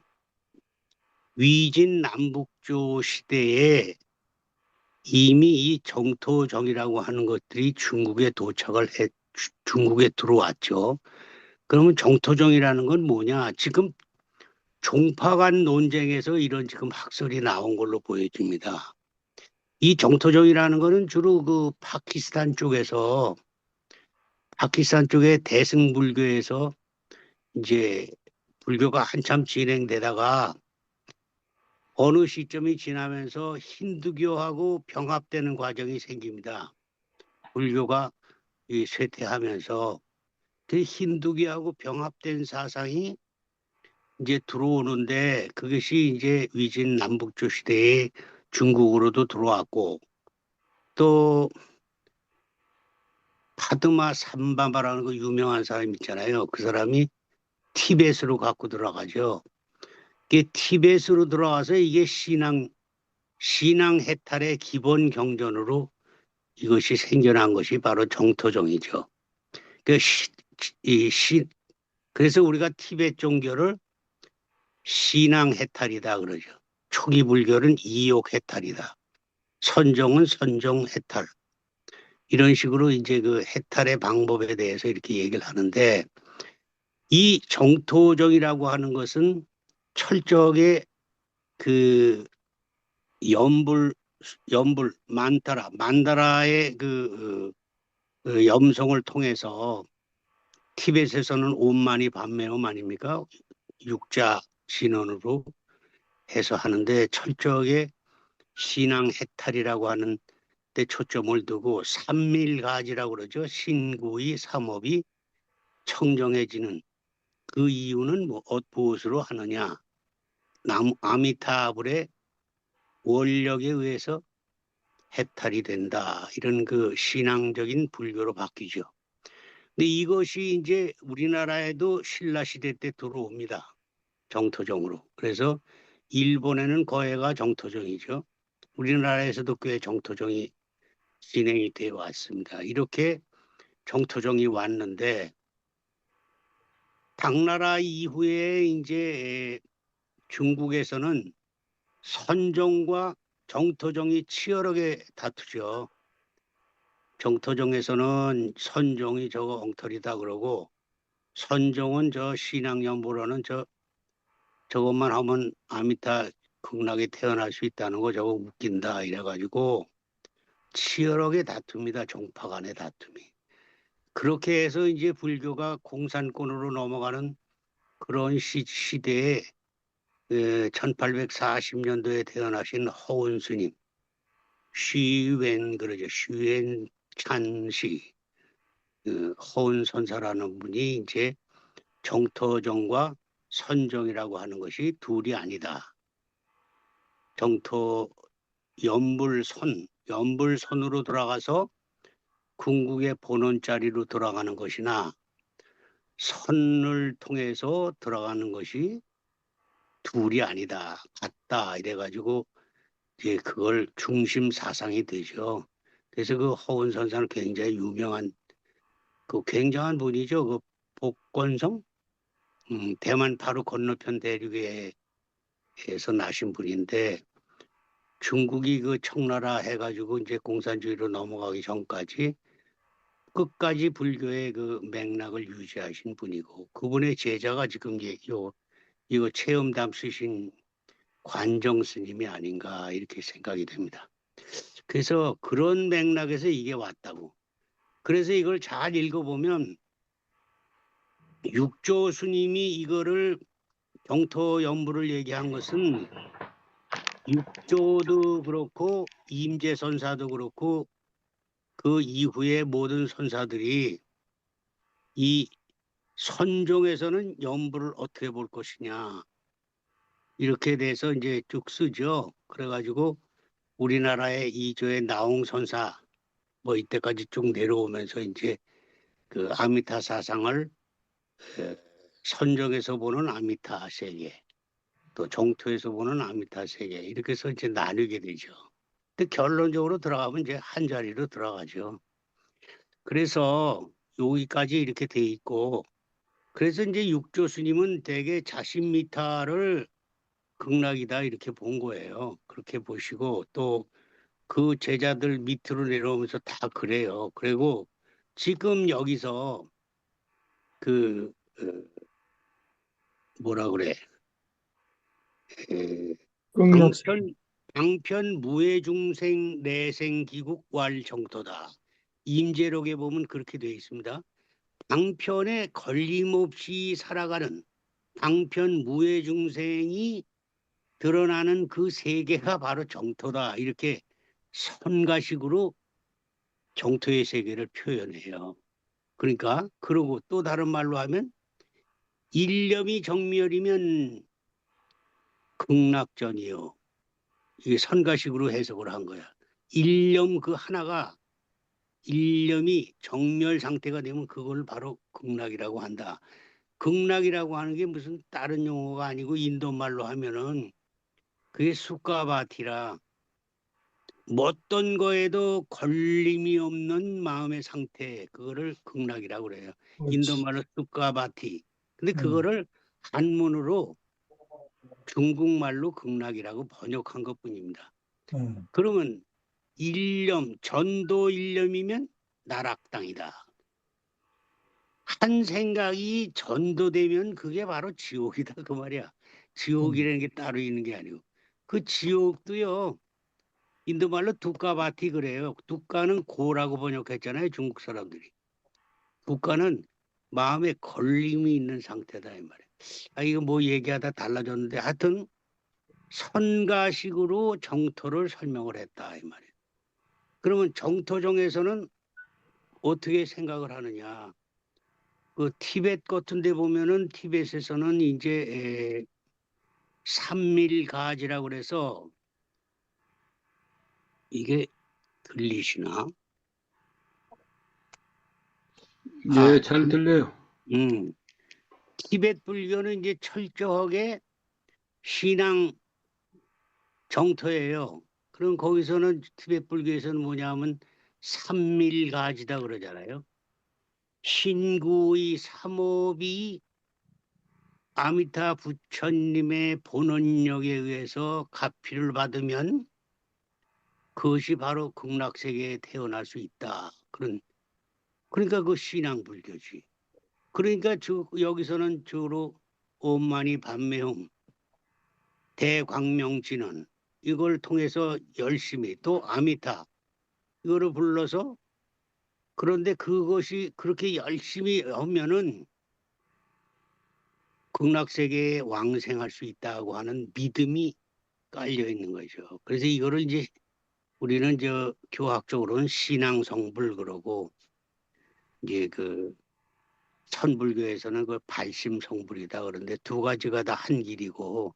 위진 남북조 시대에 이미 이 정토정이라고 하는 것들이 중국에 중국에 들어왔죠. 그러면 정토정이라는 건 뭐냐? 지금 종파 간 논쟁에서 이런 지금 학설이 나온 걸로 보여집니다. 이 정토정이라는 거는 주로 그 파키스탄 쪽에 대승불교에서 이제 불교가 한참 진행되다가 어느 시점이 지나면서 힌두교하고 병합되는 과정이 생깁니다. 불교가 이 쇠퇴하면서 그 힌두교하고 병합된 사상이 이제 들어오는데 그것이 이제 위진 남북조 시대에 중국으로도 들어왔고 또 파드마 삼바바라는 그 유명한 사람 있잖아요. 그 사람이 티벳으로 갖고 들어가죠. 이게 티벳으로 들어와서 이게 신앙 해탈의 기본 경전으로 이것이 생겨난 것이 바로 정토종이죠. 그 그래서 우리가 티벳 종교를 신앙 해탈이다 그러죠. 초기 불교는 이욕 해탈이다. 선종은 선종 해탈. 이런 식으로 이제 그 해탈의 방법에 대해서 이렇게 얘기를 하는데 이 정토종이라고 하는 것은 철저하게 그 연불 만다라의 그 염성을 통해서 티벳에서는 온만이 반매음 아닙니까? 육자 진언으로 해서 하는데 철저하게 신앙 해탈이라고 하는 데 초점을 두고 삼밀가지라고 그러죠. 신구의 삼업이 청정해지는 그 이유는 무엇으로 하느냐? 아미타불의 원력에 의해서 해탈이 된다. 이런 그 신앙적인 불교로 바뀌죠. 근데 이것이 이제 우리나라에도 신라 시대 때 들어옵니다. 정토종으로. 그래서 일본에는 거해가 정토종이죠. 우리나라에서도 꽤 정토종이 진행이 되어 왔습니다. 이렇게 정토종이 왔는데 당나라 이후에 이제 중국에서는 선종과 정토종이 치열하게 다투죠. 정토종에서는 선종이 저거 엉터리다 그러고 선종은 저 신앙연보로는 저것만 하면 아미타 극락에 태어날 수 있다는 거 저거 웃긴다 이래가지고 치열하게 다툽니다. 종파 간의 다툼이. 그렇게 해서 이제 불교가 공산권으로 넘어가는 그런 시대에 1840년도에 태어나신 허운 스님, 쉬웬 그러죠. 쉬웬 찬시, 허운 선사라는 분이 이제 정토종과 선종이라고 하는 것이 둘이 아니다. 정토 연불선으로 들어가서 궁극의 본원 자리로 들어가는 것이나 선을 통해서 들어가는 것이 둘이 아니다. 같다. 이래가지고 이제 그걸 중심 사상이 되죠. 그래서 그 허운 선사는 굉장히 유명한 그 굉장한 분이죠. 그 복건성 대만 바로 건너편 대륙에서 나신 분인데 중국이 그 청나라 해가지고 이제 공산주의로 넘어가기 전까지 끝까지 불교의 그 맥락을 유지하신 분이고 그분의 제자가 지금 이거 체험담 쓰신 관정 스님이 아닌가 이렇게 생각이 됩니다. 그래서 그런 맥락에서 이게 왔다고. 그래서 이걸 잘 읽어보면 육조 스님이 이거를 정토연불을 얘기한 것은 육조도 그렇고 임재선사도 그렇고 그 이후에 모든 선사들이 이 선종에서는 연불을 어떻게 볼 것이냐 이렇게 돼서 이제 쭉 쓰죠. 그래가지고 우리나라의 이조의 나홍선사 뭐 이때까지 쭉 내려오면서 이제 그 아미타 사상을 선정에서 보는 아미타 세계 또 정토에서 보는 아미타 세계 이렇게 해서 이제 나누게 되죠. 근데 결론적으로 들어가면 이제 한 자리로 들어가죠. 그래서 여기까지 이렇게 돼 있고 그래서 이제 육조 스님은 대개 자신 미타를 극락이다 이렇게 본 거예요. 그렇게 보시고 또 그 제자들 밑으로 내려오면서 다 그래요. 그리고 지금 여기서 그 뭐라 그래 극락 방편 무해중생 내생기국 왈정토다. 임재록에 보면 그렇게 되어 있습니다. 방편에 걸림없이 살아가는 방편 무해중생이 드러나는 그 세계가 바로 정토다. 이렇게 선가식으로 정토의 세계를 표현해요. 그러니까 그러고 또 다른 말로 하면 일념이 정멸이면 극락전이요. 이게 선가식으로 해석을 한 거야. 일념 그 하나가 일념이 정멸 상태가 되면 그걸 바로 극락이라고 한다. 극락이라고 하는 게 무슨 다른 용어가 아니고 인도 말로 하면은 그게 수카바티라 어떤 거에도 걸림이 없는 마음의 상태 그거를 극락이라고 그래요. 인도 그렇지. 말로 수카바티. 근데 음, 그거를 한문으로 중국말로 극락이라고 번역한 것뿐입니다. 음, 그러면 일념, 전도 일념이면 나락당이다. 한 생각이 전도되면 그게 바로 지옥이다 그 말이야. 지옥이라는 게 따로 있는 게 아니고 그 지옥도요. 인도 말로 두카바티 그래요. 두카는 고라고 번역했잖아요. 중국 사람들이. 두카는 마음에 걸림이 있는 상태다 이 말이야. 아 이거 뭐 얘기하다 달라졌는데 하여튼 선가식으로 정토를 설명을 했다 이 말이에요. 그러면 정토정에서는 어떻게 생각을 하느냐? 그 티벳 같은 데 보면은 티벳에서는 이제 삼밀가지라고 그래서 이게 들리시나? 아, 예, 잘 들려요. 음. 티벳 불교는 이제 철저하게 신앙 정토예요. 그럼 거기서는 티벳 불교에서는 뭐냐면 삼밀가지다 그러잖아요. 신구의 삼업이 아미타 부처님의 본원력에 의해서 가피를 받으면 그것이 바로 극락세계에 태어날 수 있다. 그러니까 그 신앙 불교지. 그러니까 여기서는 주로 엄마니 반매음, 대광명진언 이걸 통해서 열심히 또 아미타 이거를 불러서 그런데 그것이 그렇게 열심히 하면은 극락세계에 왕생할 수 있다고 하는 믿음이 깔려 있는 거죠. 그래서 이거를 이제 우리는 교학적으로는 신앙성불 그러고 이제 그 천불교에서는 그 발심성불이다 그런데 두 가지가 다 한 길이고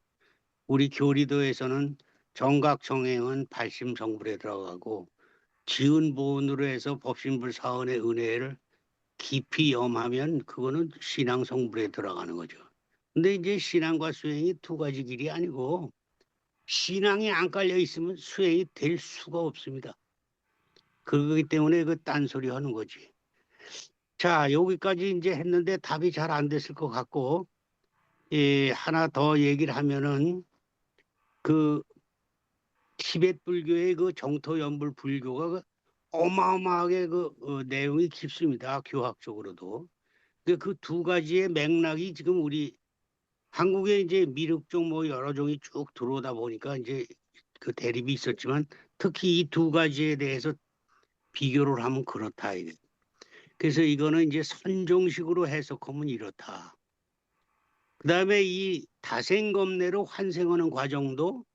우리 교리도에서는 정각정행은 발심성불에 들어가고 지은보은으로 해서 법신불사언의 은혜를 깊이 염하면 그거는 신앙성불에 들어가는 거죠. 근데 이제 신앙과 수행이 두 가지 길이 아니고 신앙이 안 깔려 있으면 수행이 될 수가 없습니다. 그렇기 때문에 그 딴소리 하는 거지. 자, 여기까지 이제 했는데 답이 잘 안 됐을 것 같고, 하나 더 얘기를 하면은 그 티벳 불교의 그 정토연불 불교가 그 어마어마하게 내용이 깊습니다. 교학적으로도. 그 두 가지의 맥락이 지금 우리 한국에 이제 미륵종 뭐 여러 종이 쭉 들어오다 보니까 이제 그 대립이 있었지만 특히 이 두 가지에 대해서 비교를 하면 그렇다. 이게. 그래서 이거는 이제 선종식으로 해석하면 이렇다. 그 다음에 이 다생검내로 환생하는 과정도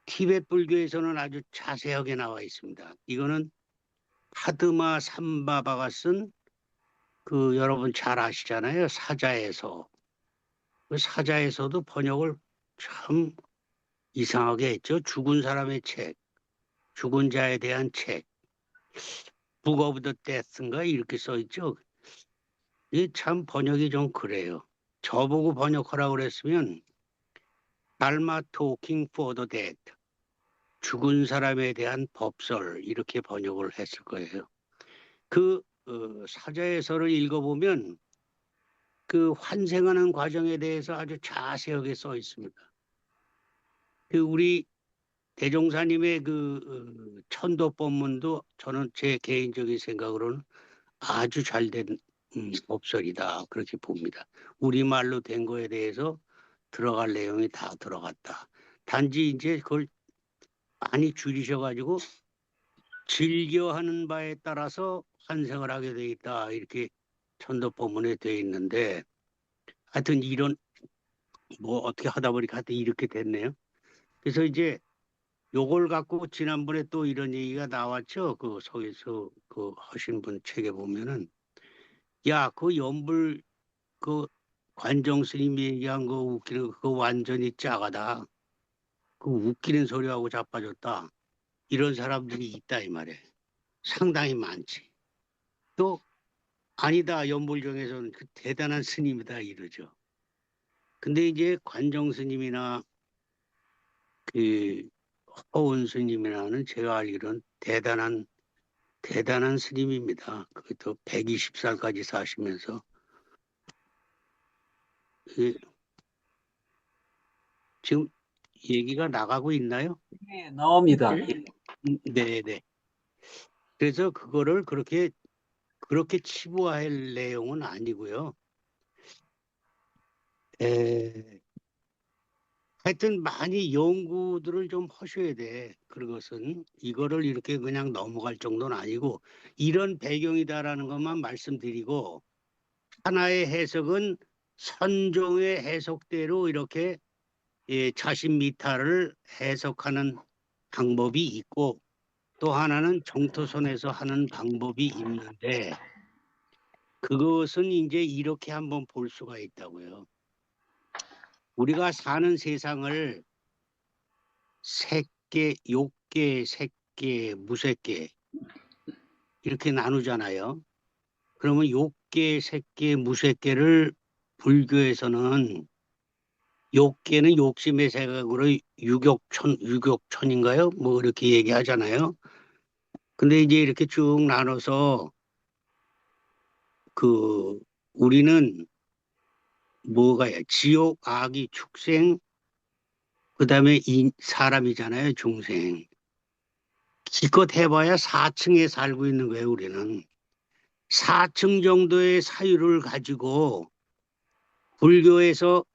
티벳 불교에서는 아주 자세하게 나와 있습니다. 이거는 파드마 삼바바가 쓴 그 여러분 잘 아시잖아요. 사자에서. 그 사자에서도 번역을 참 이상하게 했죠. 죽은 사람의 책, 죽은 자에 대한 책, Book of the Death인가 이렇게 써 있죠. 이게 참 번역이 좀 그래요. 저보고 번역하라고 그랬으면 Dharma Talking for the Dead, 죽은 사람에 대한 법설 이렇게 번역을 했을 거예요. 사자에서를 읽어보면 그 환생하는 과정에 대해서 아주 자세하게 써 있습니다. 우리 대종사님의 천도법문도 저는 제 개인적인 생각으로는 아주 잘된 법설이다 그렇게 봅니다. 우리말로 된 거에 대해서 들어갈 내용이 다 들어갔다. 단지 이제 그걸 많이 줄이셔가지고 즐겨하는 바에 따라서 환생을 하게 돼 있다 이렇게 천도법문에 돼 있는데 하여튼 이런 뭐 어떻게 하다 보니까 하여튼 이렇게 됐네요. 그래서 이제 요걸 갖고 지난번에 또 이런 얘기가 나왔죠. 그 서에서 그 하신 분 책에 보면은 야, 그 연불 그 관정 스님이 얘기한 거 웃기는 그거 완전히 짜가다. 그 웃기는 소리하고 자빠졌다. 이런 사람들이 있다 이 말이에요. 상당히 많지. 또 아니다 연불정에서는 그 대단한 스님이다 이러죠. 근데 이제 관정 스님이나 그 허운 스님이라는 제가 알기로는 대단한 스님입니다. 그것도 120살까지 사시면서 그 지금 얘기가 나가고 있나요? 예, 나옵니다. 네. 그래서 그거를 그렇게 치부할 내용은 아니고요. 하여튼 많이 연구들을 좀 하셔야 돼. 그것은 이거를 이렇게 그냥 넘어갈 정도는 아니고 이런 배경이다라는 것만 말씀드리고 하나의 해석은 선종의 해석대로 이렇게 자신 미타를 해석하는 방법이 있고 또 하나는 정토선에서 하는 방법이 있는데 그것은 이제 이렇게 한번 볼 수가 있다고요. 우리가 사는 세상을 색계, 욕계, 색계, 무색계 이렇게 나누잖아요. 그러면 욕계, 색계, 무색계를 불교에서는 욕계는 욕심의 생각으로 유격천인가요? 뭐 이렇게 얘기하잖아요. 근데 이제 이렇게 쭉 나눠서 그 우리는 뭐가요? 지옥, 악이, 축생, 그다음에 사람이잖아요, 중생. 기껏 해봐야 4층에 살고 있는 거예요, 우리는. 4층 정도의 사유를 가지고 불교에서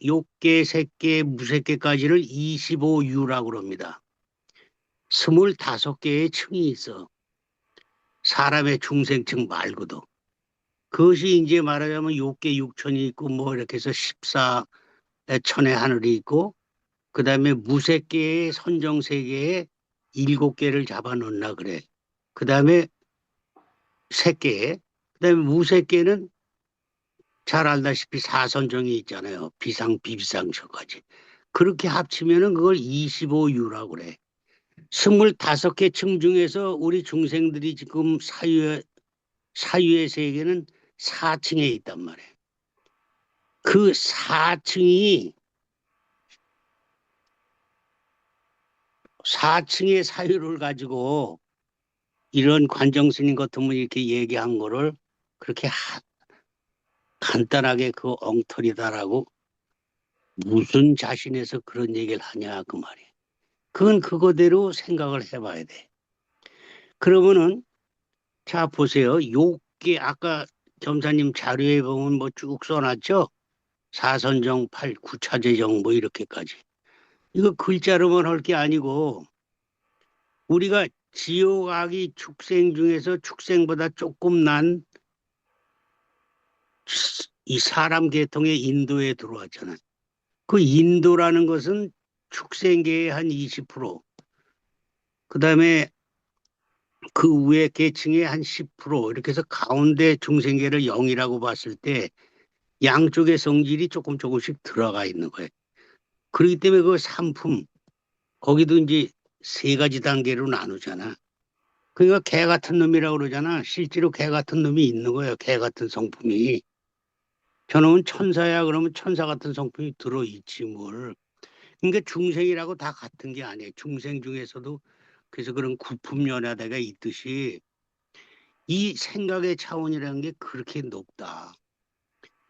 욕계, 색계, 무색계까지를 25유라고 그럽니다. 25개의 층이 있어. 사람의 중생층 말고도. 그것이 이제 말하자면 욕계 6천이 있고 뭐 이렇게 해서 14천의 하늘이 있고 그 다음에 무색계의 선정세계에 7개를 잡아놓나 그래. 그 다음에 색계, 그 다음에 무색계는 잘 알다시피 사선정이 있잖아요. 비상, 비비상처까지. 그렇게 합치면은 그걸 25유라고 그래. 25개 층 중에서 우리 중생들이 지금 사유의 세계는 4층에 있단 말이에요. 그 4층의 사유를 가지고 이런 관정스님 같은 분이 이렇게 얘기한 거를 그렇게 간단하게 그 엉터리다라고 무슨 자신에서 그런 얘기를 하냐 그 말이에요. 그건 그거대로 생각을 해봐야 돼. 그러면은 자 보세요. 욕계 아까 점사님 자료에 보면 뭐 쭉 써놨죠. 사선정, 9차제정 뭐 이렇게까지. 이거 글자로만 할 게 아니고 우리가 지옥악이 축생 중에서 축생보다 조금 난 이 사람 계통의 인도에 들어왔잖아요. 그 인도라는 것은 축생계의 한 20%, 그 다음에 그 위에 계층의 한 10% 이렇게 해서 가운데 중생계를 0이라고 봤을 때 양쪽의 성질이 조금씩 들어가 있는 거예요. 그렇기 때문에 그 상품 거기도 이제 3가지 단계로 나누잖아. 그러니까 개 같은 놈이라고 그러잖아. 실제로 개 같은 놈이 있는 거예요. 개 같은 성품이. 저놈은 천사야 그러면 천사 같은 성품이 들어있지 뭘. 그러니까 중생이라고 다 같은 게 아니에요. 중생 중에서도 그래서 그런 구품연하대가 있듯이 이 생각의 차원이라는 게 그렇게 높다.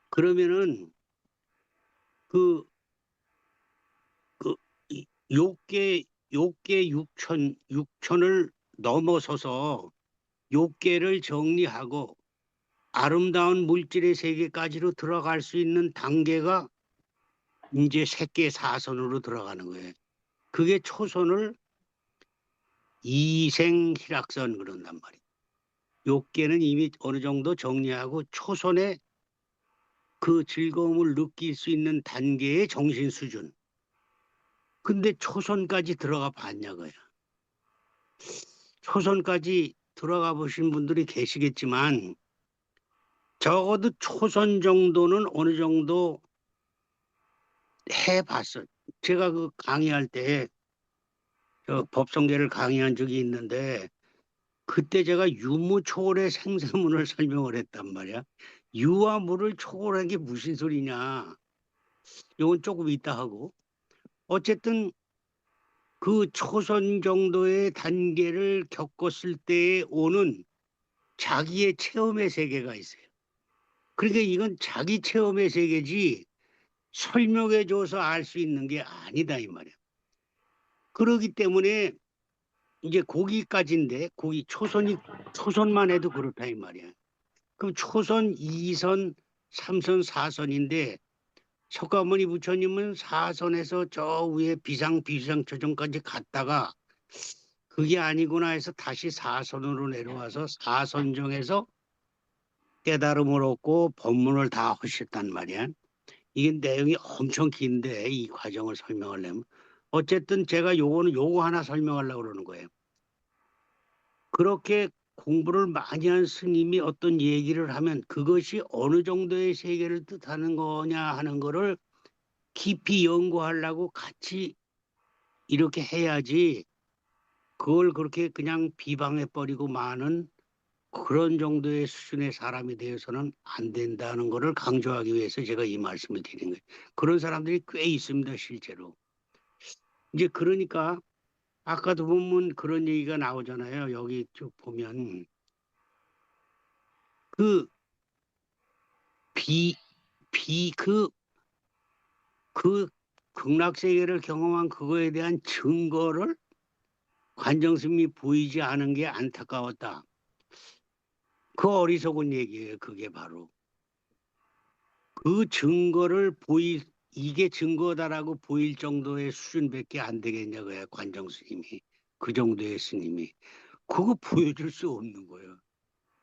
그러면은 그 욕계 6천을 넘어서서 욕계를 정리하고 아름다운 물질의 세계까지로 들어갈 수 있는 단계가 이제 색계 사선으로 들어가는 거예요. 그게 초선을 이생희락선 그런단 말이에요. 욕계는 이미 어느 정도 정리하고 초선의 그 즐거움을 느낄 수 있는 단계의 정신 수준. 근데 초선까지 들어가 봤냐고요. 초선까지 들어가 보신 분들이 계시겠지만 적어도 초선 정도는 어느 정도 해봤어. 제가 그 강의할 때 저 법성계를 강의한 적이 있는데 그때 제가 유무초월의 생사문을 설명을 했단 말이야. 유와 무를 초월한 게 무슨 소리냐. 이건 조금 이따 하고. 어쨌든 그 초선 정도의 단계를 겪었을 때에 오는 자기의 체험의 세계가 있어요. 그러니까 이건 자기 체험의 세계지 설명해줘서 알 수 있는 게 아니다 이 말이야. 그러기 때문에 이제 거기까지인데 거기 초선만 해도 그렇다 이 말이야. 그럼 초선 2선, 3선, 4선인데 석가모니 부처님은 4선에서 저 위에 비상초전까지 갔다가 그게 아니구나 해서 다시 4선으로 내려와서 4선정에서 깨달음을 얻고 법문을 다 하셨단 말이야. 이게 내용이 엄청 긴데 이 과정을 설명하려면 어쨌든 제가 요거 하나 설명하려고 그러는 거예요. 그렇게 공부를 많이 한 스님이 어떤 얘기를 하면 그것이 어느 정도의 세계를 뜻하는 거냐 하는 거를 깊이 연구하려고 같이 이렇게 해야지 그걸 그렇게 그냥 비방해버리고 마는 그런 정도의 수준의 사람이 되어서는 안 된다는 거를 강조하기 위해서 제가 이 말씀을 드린 거예요. 그런 사람들이 꽤 있습니다, 실제로. 이제 그러니까 아까도 보면 그런 얘기가 나오잖아요. 여기 쭉 보면 그 그 극락세계를 경험한 그거에 대한 증거를 관정스님이 보이지 않은 게 안타까웠다. 그 어리석은 얘기예요. 그게 바로. 그 증거를 이게 증거다라고 보일 정도의 수준밖에 안 되겠냐고요. 관정스님이. 그 정도의 스님이. 그거 보여줄 수 없는 거예요.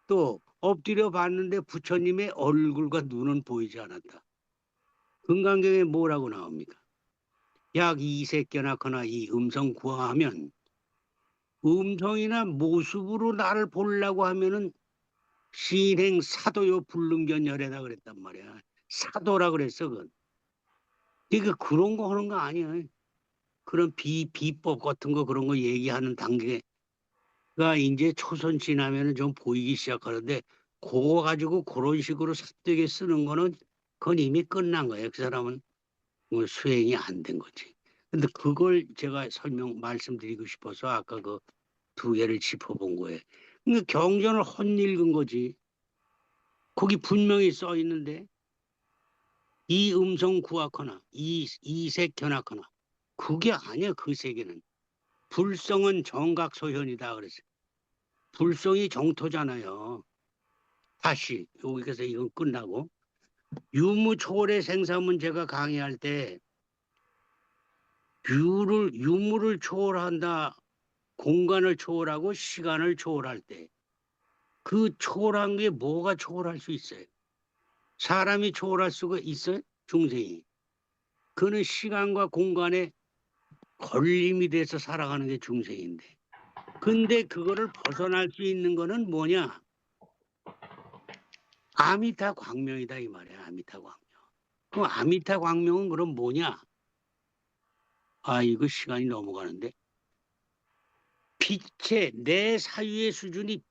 또 엎드려 봤는데 부처님의 얼굴과 눈은 보이지 않았다. 금강경에 뭐라고 나옵니까? 약 이색견하거나 이 음성 구하하면 음성이나 모습으로 나를 보려고 하면은 신행 사도요 불능견열애다 그랬단 말이야. 사도라 그랬어 그건. 그러니까 그런 거 하는 거 아니야. 그런 비법 같은 거 그런 거 얘기하는 단계가 이제 초선 지나면은 좀 보이기 시작하는데 그거 가지고 그런 식으로 삿되게 쓰는 거는 그건 이미 끝난 거예요. 그 사람은 뭐 수행이 안 된 거지. 근데 그걸 제가 말씀드리고 싶어서 아까 그 두 개를 짚어본 거예요. 그러니까 경전을 헛읽은 거지. 거기 분명히 써 있는데 이 음성 구하거나 이색 견하거나 그게 아니야. 그 세계는 불성은 정각소현이다 그랬어요. 불성이 정토잖아요. 다시 여기서 이건 끝나고 유무초월의 생사문 제가 강의할 때 유무를 초월한다. 공간을 초월하고 시간을 초월할 때 그 초월한 게 뭐가 초월할 수 있어요? 사람이 초월할 수가 있어요? 중생이. 그는 시간과 공간에 걸림이 돼서 살아가는 게 중생인데. 근데 그거를 벗어날 수 있는 거는 뭐냐? 아미타 광명이다 이 말이야. 아미타 광명. 그럼 아미타 광명은 그럼 뭐냐? 아 이거 시간이 넘어가는데. 빛의 내 사유의 수준이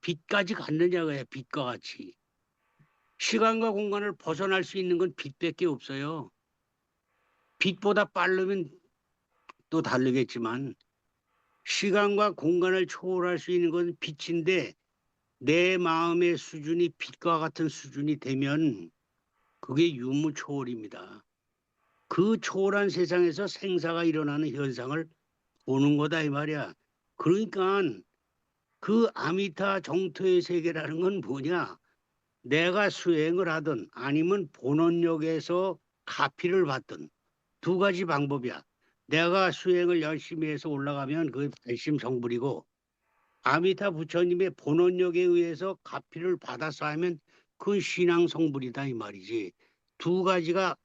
빛까지 갔느냐고요. 빛과 같이. 시간과 공간을 벗어날 수 있는 건 빛밖에 없어요. 빛보다 빠르면 또 다르겠지만 시간과 공간을 초월할 수 있는 건 빛인데 내 마음의 수준이 빛과 같은 수준이 되면 그게 유무초월입니다. 그 초월한 세상에서 생사가 일어나는 현상을 보는 거다 이 말이야. 그러니까 그 아미타 정토의 세계라는 건 뭐냐? 내가 수행을 하든 아니면 본원력에서 가피를 받든 두 가지 방법이야. 내가 수행을 열심히 해서 올라가면 그게 발심성불이고 아미타 부처님의 본원력에 의해서 가피를 받아서 하면 그건 신앙성불이다 이 말이지. 두 가지가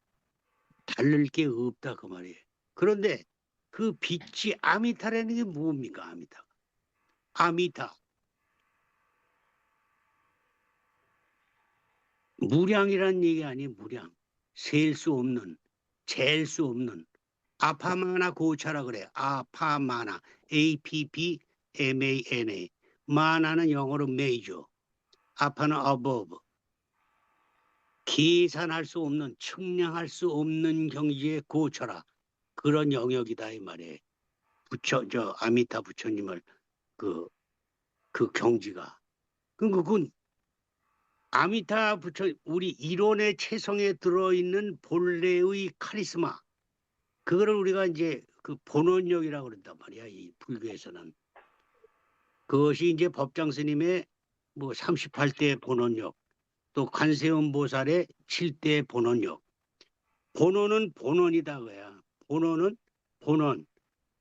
다를 게 없다 그 말이에요. 그런데 그 빛이 아미타라는 게 뭡니까? 아미타. 아미타. 무량이라는 얘기 아니에요. 무량. 셀 수 없는, 잴 수 없는. 아파마나 고차라 그래. 아파마나. APPMANA. 마나는 영어로 메이저. 아파는 above. 계산할 수 없는, 측량할 수 없는 경지에 고쳐라. 그런 영역이다 이 말이에요. 아미타 부처님을 그 경지가. 그건 아미타 부처 우리 이론의 체성에 들어있는 본래의 카리스마. 그거를 우리가 이제 그 본원력이라고 그런단 말이야. 이 불교에서는. 그것이 이제 법장 스님의 뭐 38대 본원력, 또 관세음 보살의 7대 본원력. 본원은 본원이다 그야. 본원은 본원.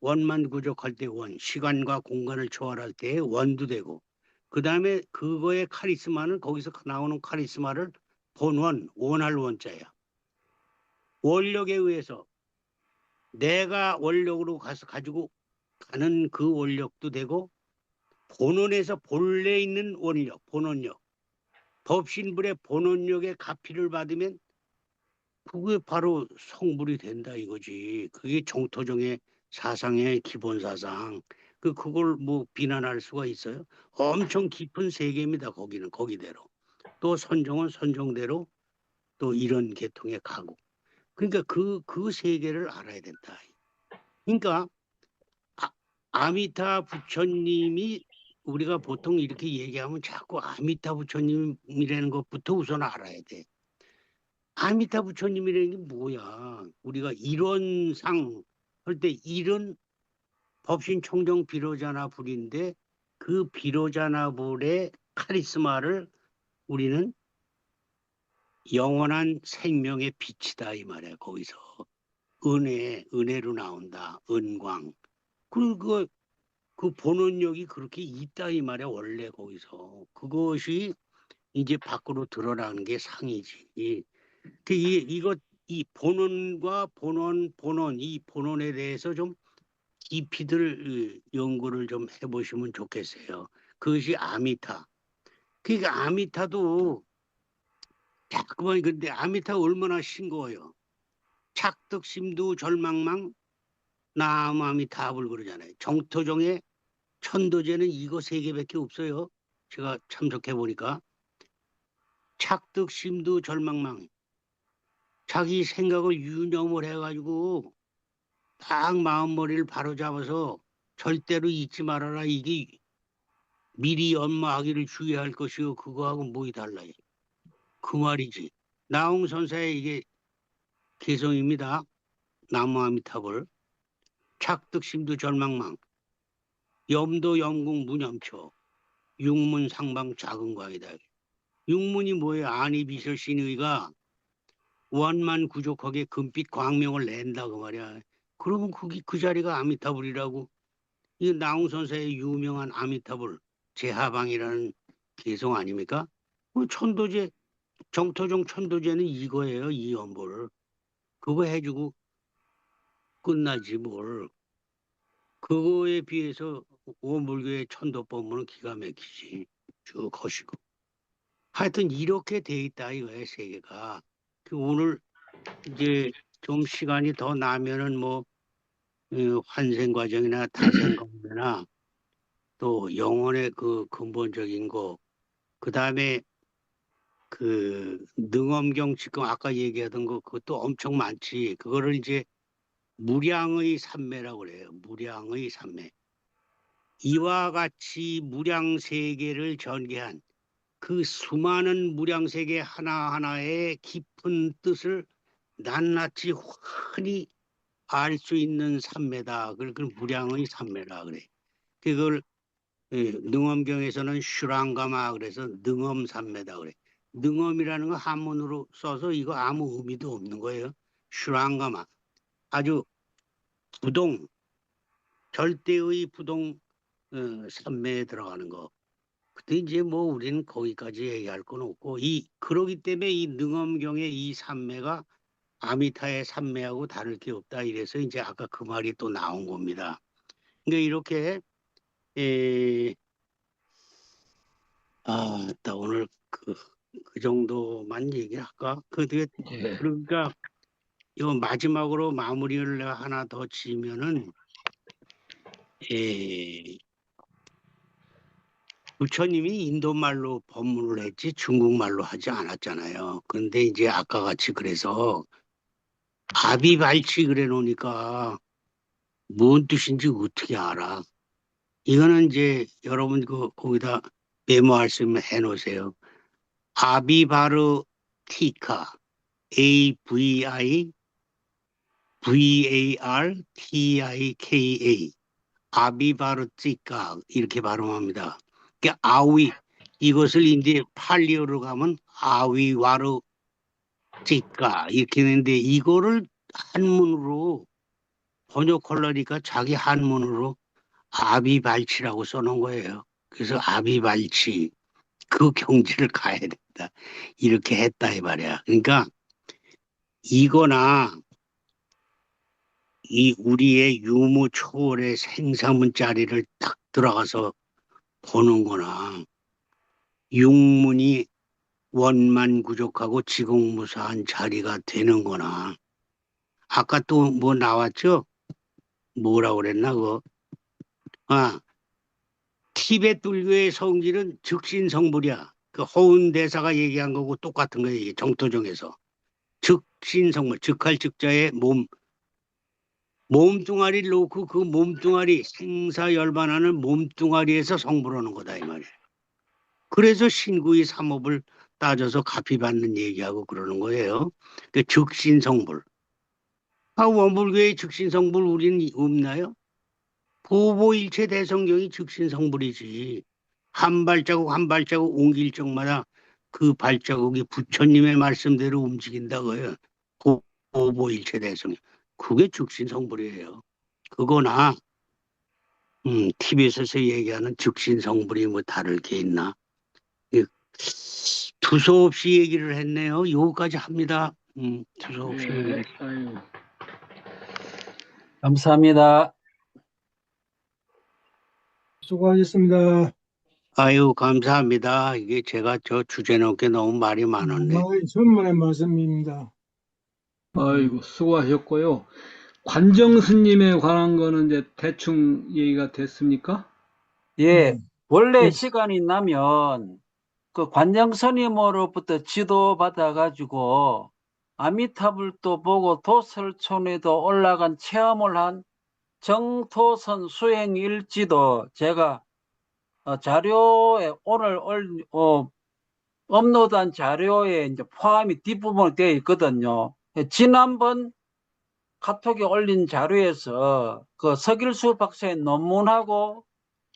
원만 구족할 때 원, 시간과 공간을 초월할 때 원도 되고, 그 다음에 그거의 카리스마는 거기서 나오는 카리스마를 본원, 원할 원자야. 원력에 의해서 내가 원력으로 가서 가지고 가는 그 원력도 되고, 본원에서 본래 있는 원력, 본원력, 법신불의 본원력의 가피를 받으면 그게 바로 성불이 된다 이거지. 그게 정토정의 사상의 기본 사상. 그걸 뭐 비난할 수가 있어요? 엄청 깊은 세계입니다. 거기는 거기대로. 또 선종은 선종대로 또 이런 계통에 가고. 그러니까 그 세계를 알아야 된다. 그러니까 아미타 부처님이 우리가 보통 이렇게 얘기하면 자꾸 아미타 부처님이라는 것부터 우선 알아야 돼. 아미타 부처님이라는 게 뭐야? 우리가 이론상 할 때 이론 법신 청정 비로자나 불인데 그 비로자나 불의 카리스마를 우리는 영원한 생명의 빛이다 이 말이야. 거기서 은혜로 나온다. 은광. 그 본원력이 그렇게 있다 이 말이야. 원래 거기서 그것이 이제 밖으로 드러나는 게 상이지. 이 본원과 본원, 이 본원에 대해서 좀 깊이들 연구를 좀 해보시면 좋겠어요. 그것이 아미타. 그러니까 아미타도 자꾸만 근데 아미타 얼마나 싱거워요. 착득, 심두, 절망망, 나무아미타불 그러잖아요. 정토종의 천도제는 이거 세 개밖에 없어요. 제가 참석해 보니까 착득, 심두, 절망망. 자기 생각을 유념을 해가지고 딱 마음머리를 바로잡아서 절대로 잊지 말아라. 이게 미리 연마하기를 주의할 것이요. 그거하고 뭐이 달라요. 그 말이지. 나홍 선사의 이게 개성입니다. 나무아미타불. 착득심도 절망망. 염도 염궁 무념초. 육문상방 작은 광이다. 육문이 뭐예요? 안이비설 신의가 원만 구족하게 금빛 광명을 낸다 그 말이야. 그러면 그 자리가 아미타불이라고. 이 나홍 선사의 유명한 아미타불 제하방이라는 개성 아닙니까? 천도제 정토종 천도제는 이거예요. 이 연보를 그거 해주고 끝나지 뭘. 그거에 비해서 오물교의 천도법문은 기가 막히지. 쭉 거시고. 하여튼 이렇게 돼 있다 이거예요. 세계가. 오늘 이제 좀 시간이 더 나면은 뭐 환생 과정이나 타생 과정이나 또 영혼의 그 근본적인 거, 그 다음에 그 능엄경 지금 아까 얘기하던 거 그것도 엄청 많지. 그거를 이제 무량의 삼매라고 그래요. 무량의 삼매. 이와 같이 무량 세계를 전개한 그 수많은 무량 세계 하나하나의 깊은 뜻을 낱낱이 흔히 알 수 있는 삼매다. 그걸 무량의 삼매라 그래. 그걸 능엄경에서는 슈랑가마 그래서 능엄삼매다 그래. 능엄이라는 거 한문으로 써서 이거 아무 의미도 없는 거예요. 슈랑가마. 아주 부동, 절대의 부동 삼매에 들어가는 거. 그때 이제 뭐 우리는 거기까지 얘기할 건 없고 그러기 때문에 이 능엄경의 이 삼매가 아미타의 삼매하고 다를 게 없다. 이래서 이제 아까 그 말이 또 나온 겁니다. 그러니까 이렇게 나 오늘 그 정도만 얘기할까? 예. 그러니까 이거 마지막으로 마무리를 내가 하나 더 지으면은 부처님이 인도말로 법문을 했지 중국말로 하지 않았잖아요. 근데 이제 아까 같이 그래서 아비발치 그래 놓으니까 뭔 뜻인지 어떻게 알아? 이거는 이제 여러분 거기다 메모할 수 있으면 해놓으세요. 아비바르 티카 AVIVARTIKA 아비바르티카 이렇게 발음합니다. 그러니까 아위 이것을 이제 팔리어로 가면 아위와르 찌까 이렇게 되는데 이거를 한문으로 번역하려니까 자기 한문으로 아비발치라고 써놓은 거예요. 그래서 아비발치 그 경지를 가야 된다. 이렇게 했다 이 말이야. 그러니까 이거나 이 우리의 유무 초월의 생사문 자리를 딱 들어가서 보는 거나 육문이 원만구족하고 지공무사한 자리가 되는 거나 아까 또 뭐 나왔죠? 뭐라고 그랬나 그거? 티베트 불교의 성질은 즉신성불이야. 그 허운 대사가 얘기한 거고 똑같은 거예요. 이게 정토정에서. 즉신성불, 즉할 즉자의 몸뚱아리를 놓고 그 몸뚱아리 생사열반하는 몸뚱아리에서 성불하는 거다 이 말이에요. 그래서 신구의 삼업을 따져서 갚이 받는 얘기하고 그러는 거예요. 그 즉신성불. 원불교의 즉신성불 우리는 없나요? 보보일체 대성경이 즉신성불이지. 한 발자국 한 발자국 옮길 적마다 그 발자국이 부처님의 말씀대로 움직인다고요. 보보일체 대성경. 그게 즉신성불이에요. 그거나 TV에서 얘기하는 즉신성불이 뭐 다를 게 있나. 두서없이 얘기를 했네요. 요거까지 합니다. 두서없이 얘기를. 아유. 감사합니다. 수고하셨습니다. 아유, 감사합니다. 이게 제가 저 주제 넘게 너무 말이 많았네. 전문의 말씀입니다. 아이고, 수고하셨고요. 관정 스님에 관한 거는 이제 대충 얘기가 됐습니까? 예, 원래 예. 시간이 나면 그 관장 스님으로부터 지도 받아가지고 아미타불도 보고 도설촌에도 올라간 체험을 한 정토선 수행 일지도 제가 자료에 오늘 업로드한 자료에 이제 포함이 뒷부분에 되어 있거든요. 지난번 카톡에 올린 자료에서 그 서길수 박사의 논문하고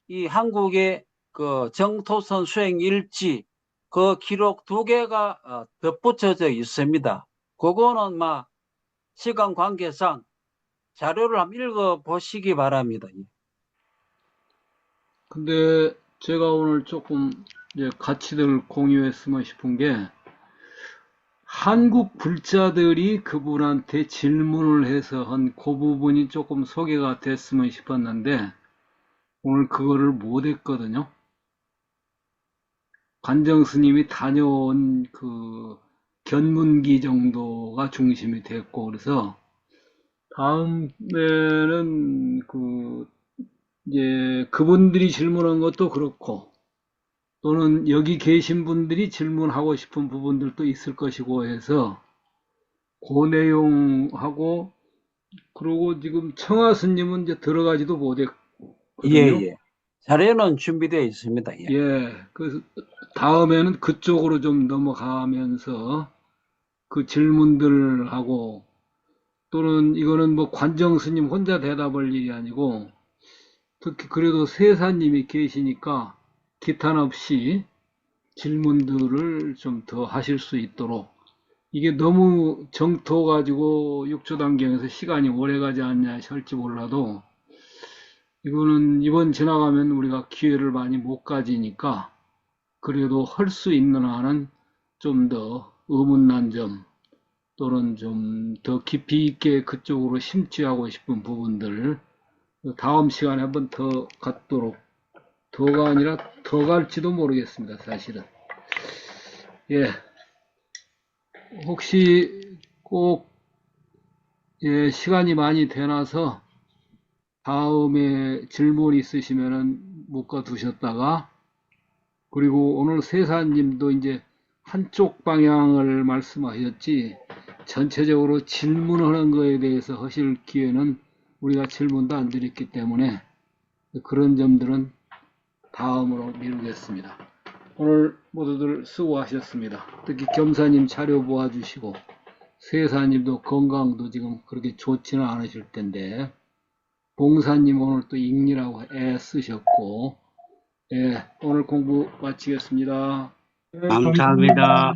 이 한국의 그 정토선 수행 일지 그 기록 2개가 덧붙여져 있습니다. 그거는 막 시간 관계상 자료를 한번 읽어 보시기 바랍니다. 근데 제가 오늘 조금 이제 가치들 공유했으면 싶은 게 한국 불자들이 그분한테 질문을 해서 한 그 부분이 조금 소개가 됐으면 싶었는데 오늘 그거를 못 했거든요. 관정 스님이 다녀온 그 견문기 정도가 중심이 됐고 그래서 다음에는 이제 그분들이 질문한 것도 그렇고 또는 여기 계신 분들이 질문하고 싶은 부분들도 있을 것이고 해서 그 내용하고 그리고 지금 청하 스님은 이제 들어가지도 못했거든요. 예. 자료는 준비되어 있습니다. 그래서 다음에는 그쪽으로 좀 넘어가면서 그 질문들하고 또는 이거는 뭐 관정 스님 혼자 대답할 일이 아니고 특히 그래도 세사님이 계시니까 기탄 없이 질문들을 좀 더 하실 수 있도록 이게 너무 정토 가지고 육조단경에서 시간이 오래 가지 않냐 할지 몰라도 이거는 이번 지나가면 우리가 기회를 많이 못 가지니까 그래도 할 수 있는 한은 좀 더 의문난 점 또는 좀 더 깊이 있게 그쪽으로 심취하고 싶은 부분들 다음 시간에 한번 더 갖도록, 더가 아니라 더 갈지도 모르겠습니다, 사실은. 예, 혹시 꼭 예, 시간이 많이 되나서 다음에 질문 있으시면은 묶어두셨다가, 그리고 오늘 세사님도 이제 한쪽 방향을 말씀하셨지 전체적으로 질문하는 거에 대해서 하실 기회는 우리가 질문도 안 드렸기 때문에 그런 점들은 다음으로 미루겠습니다. 오늘 모두들 수고하셨습니다. 특히 겸사님 자료 모아주시고 세사님도 건강도 지금 그렇게 좋지는 않으실 텐데, 봉사님 오늘 또 읽느라고 애쓰셨고, 예, 오늘 공부 마치겠습니다. 네, 감사합니다.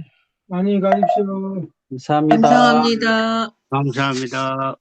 안녕히 가십시오. 감사합니다. 감사합니다. 감사합니다.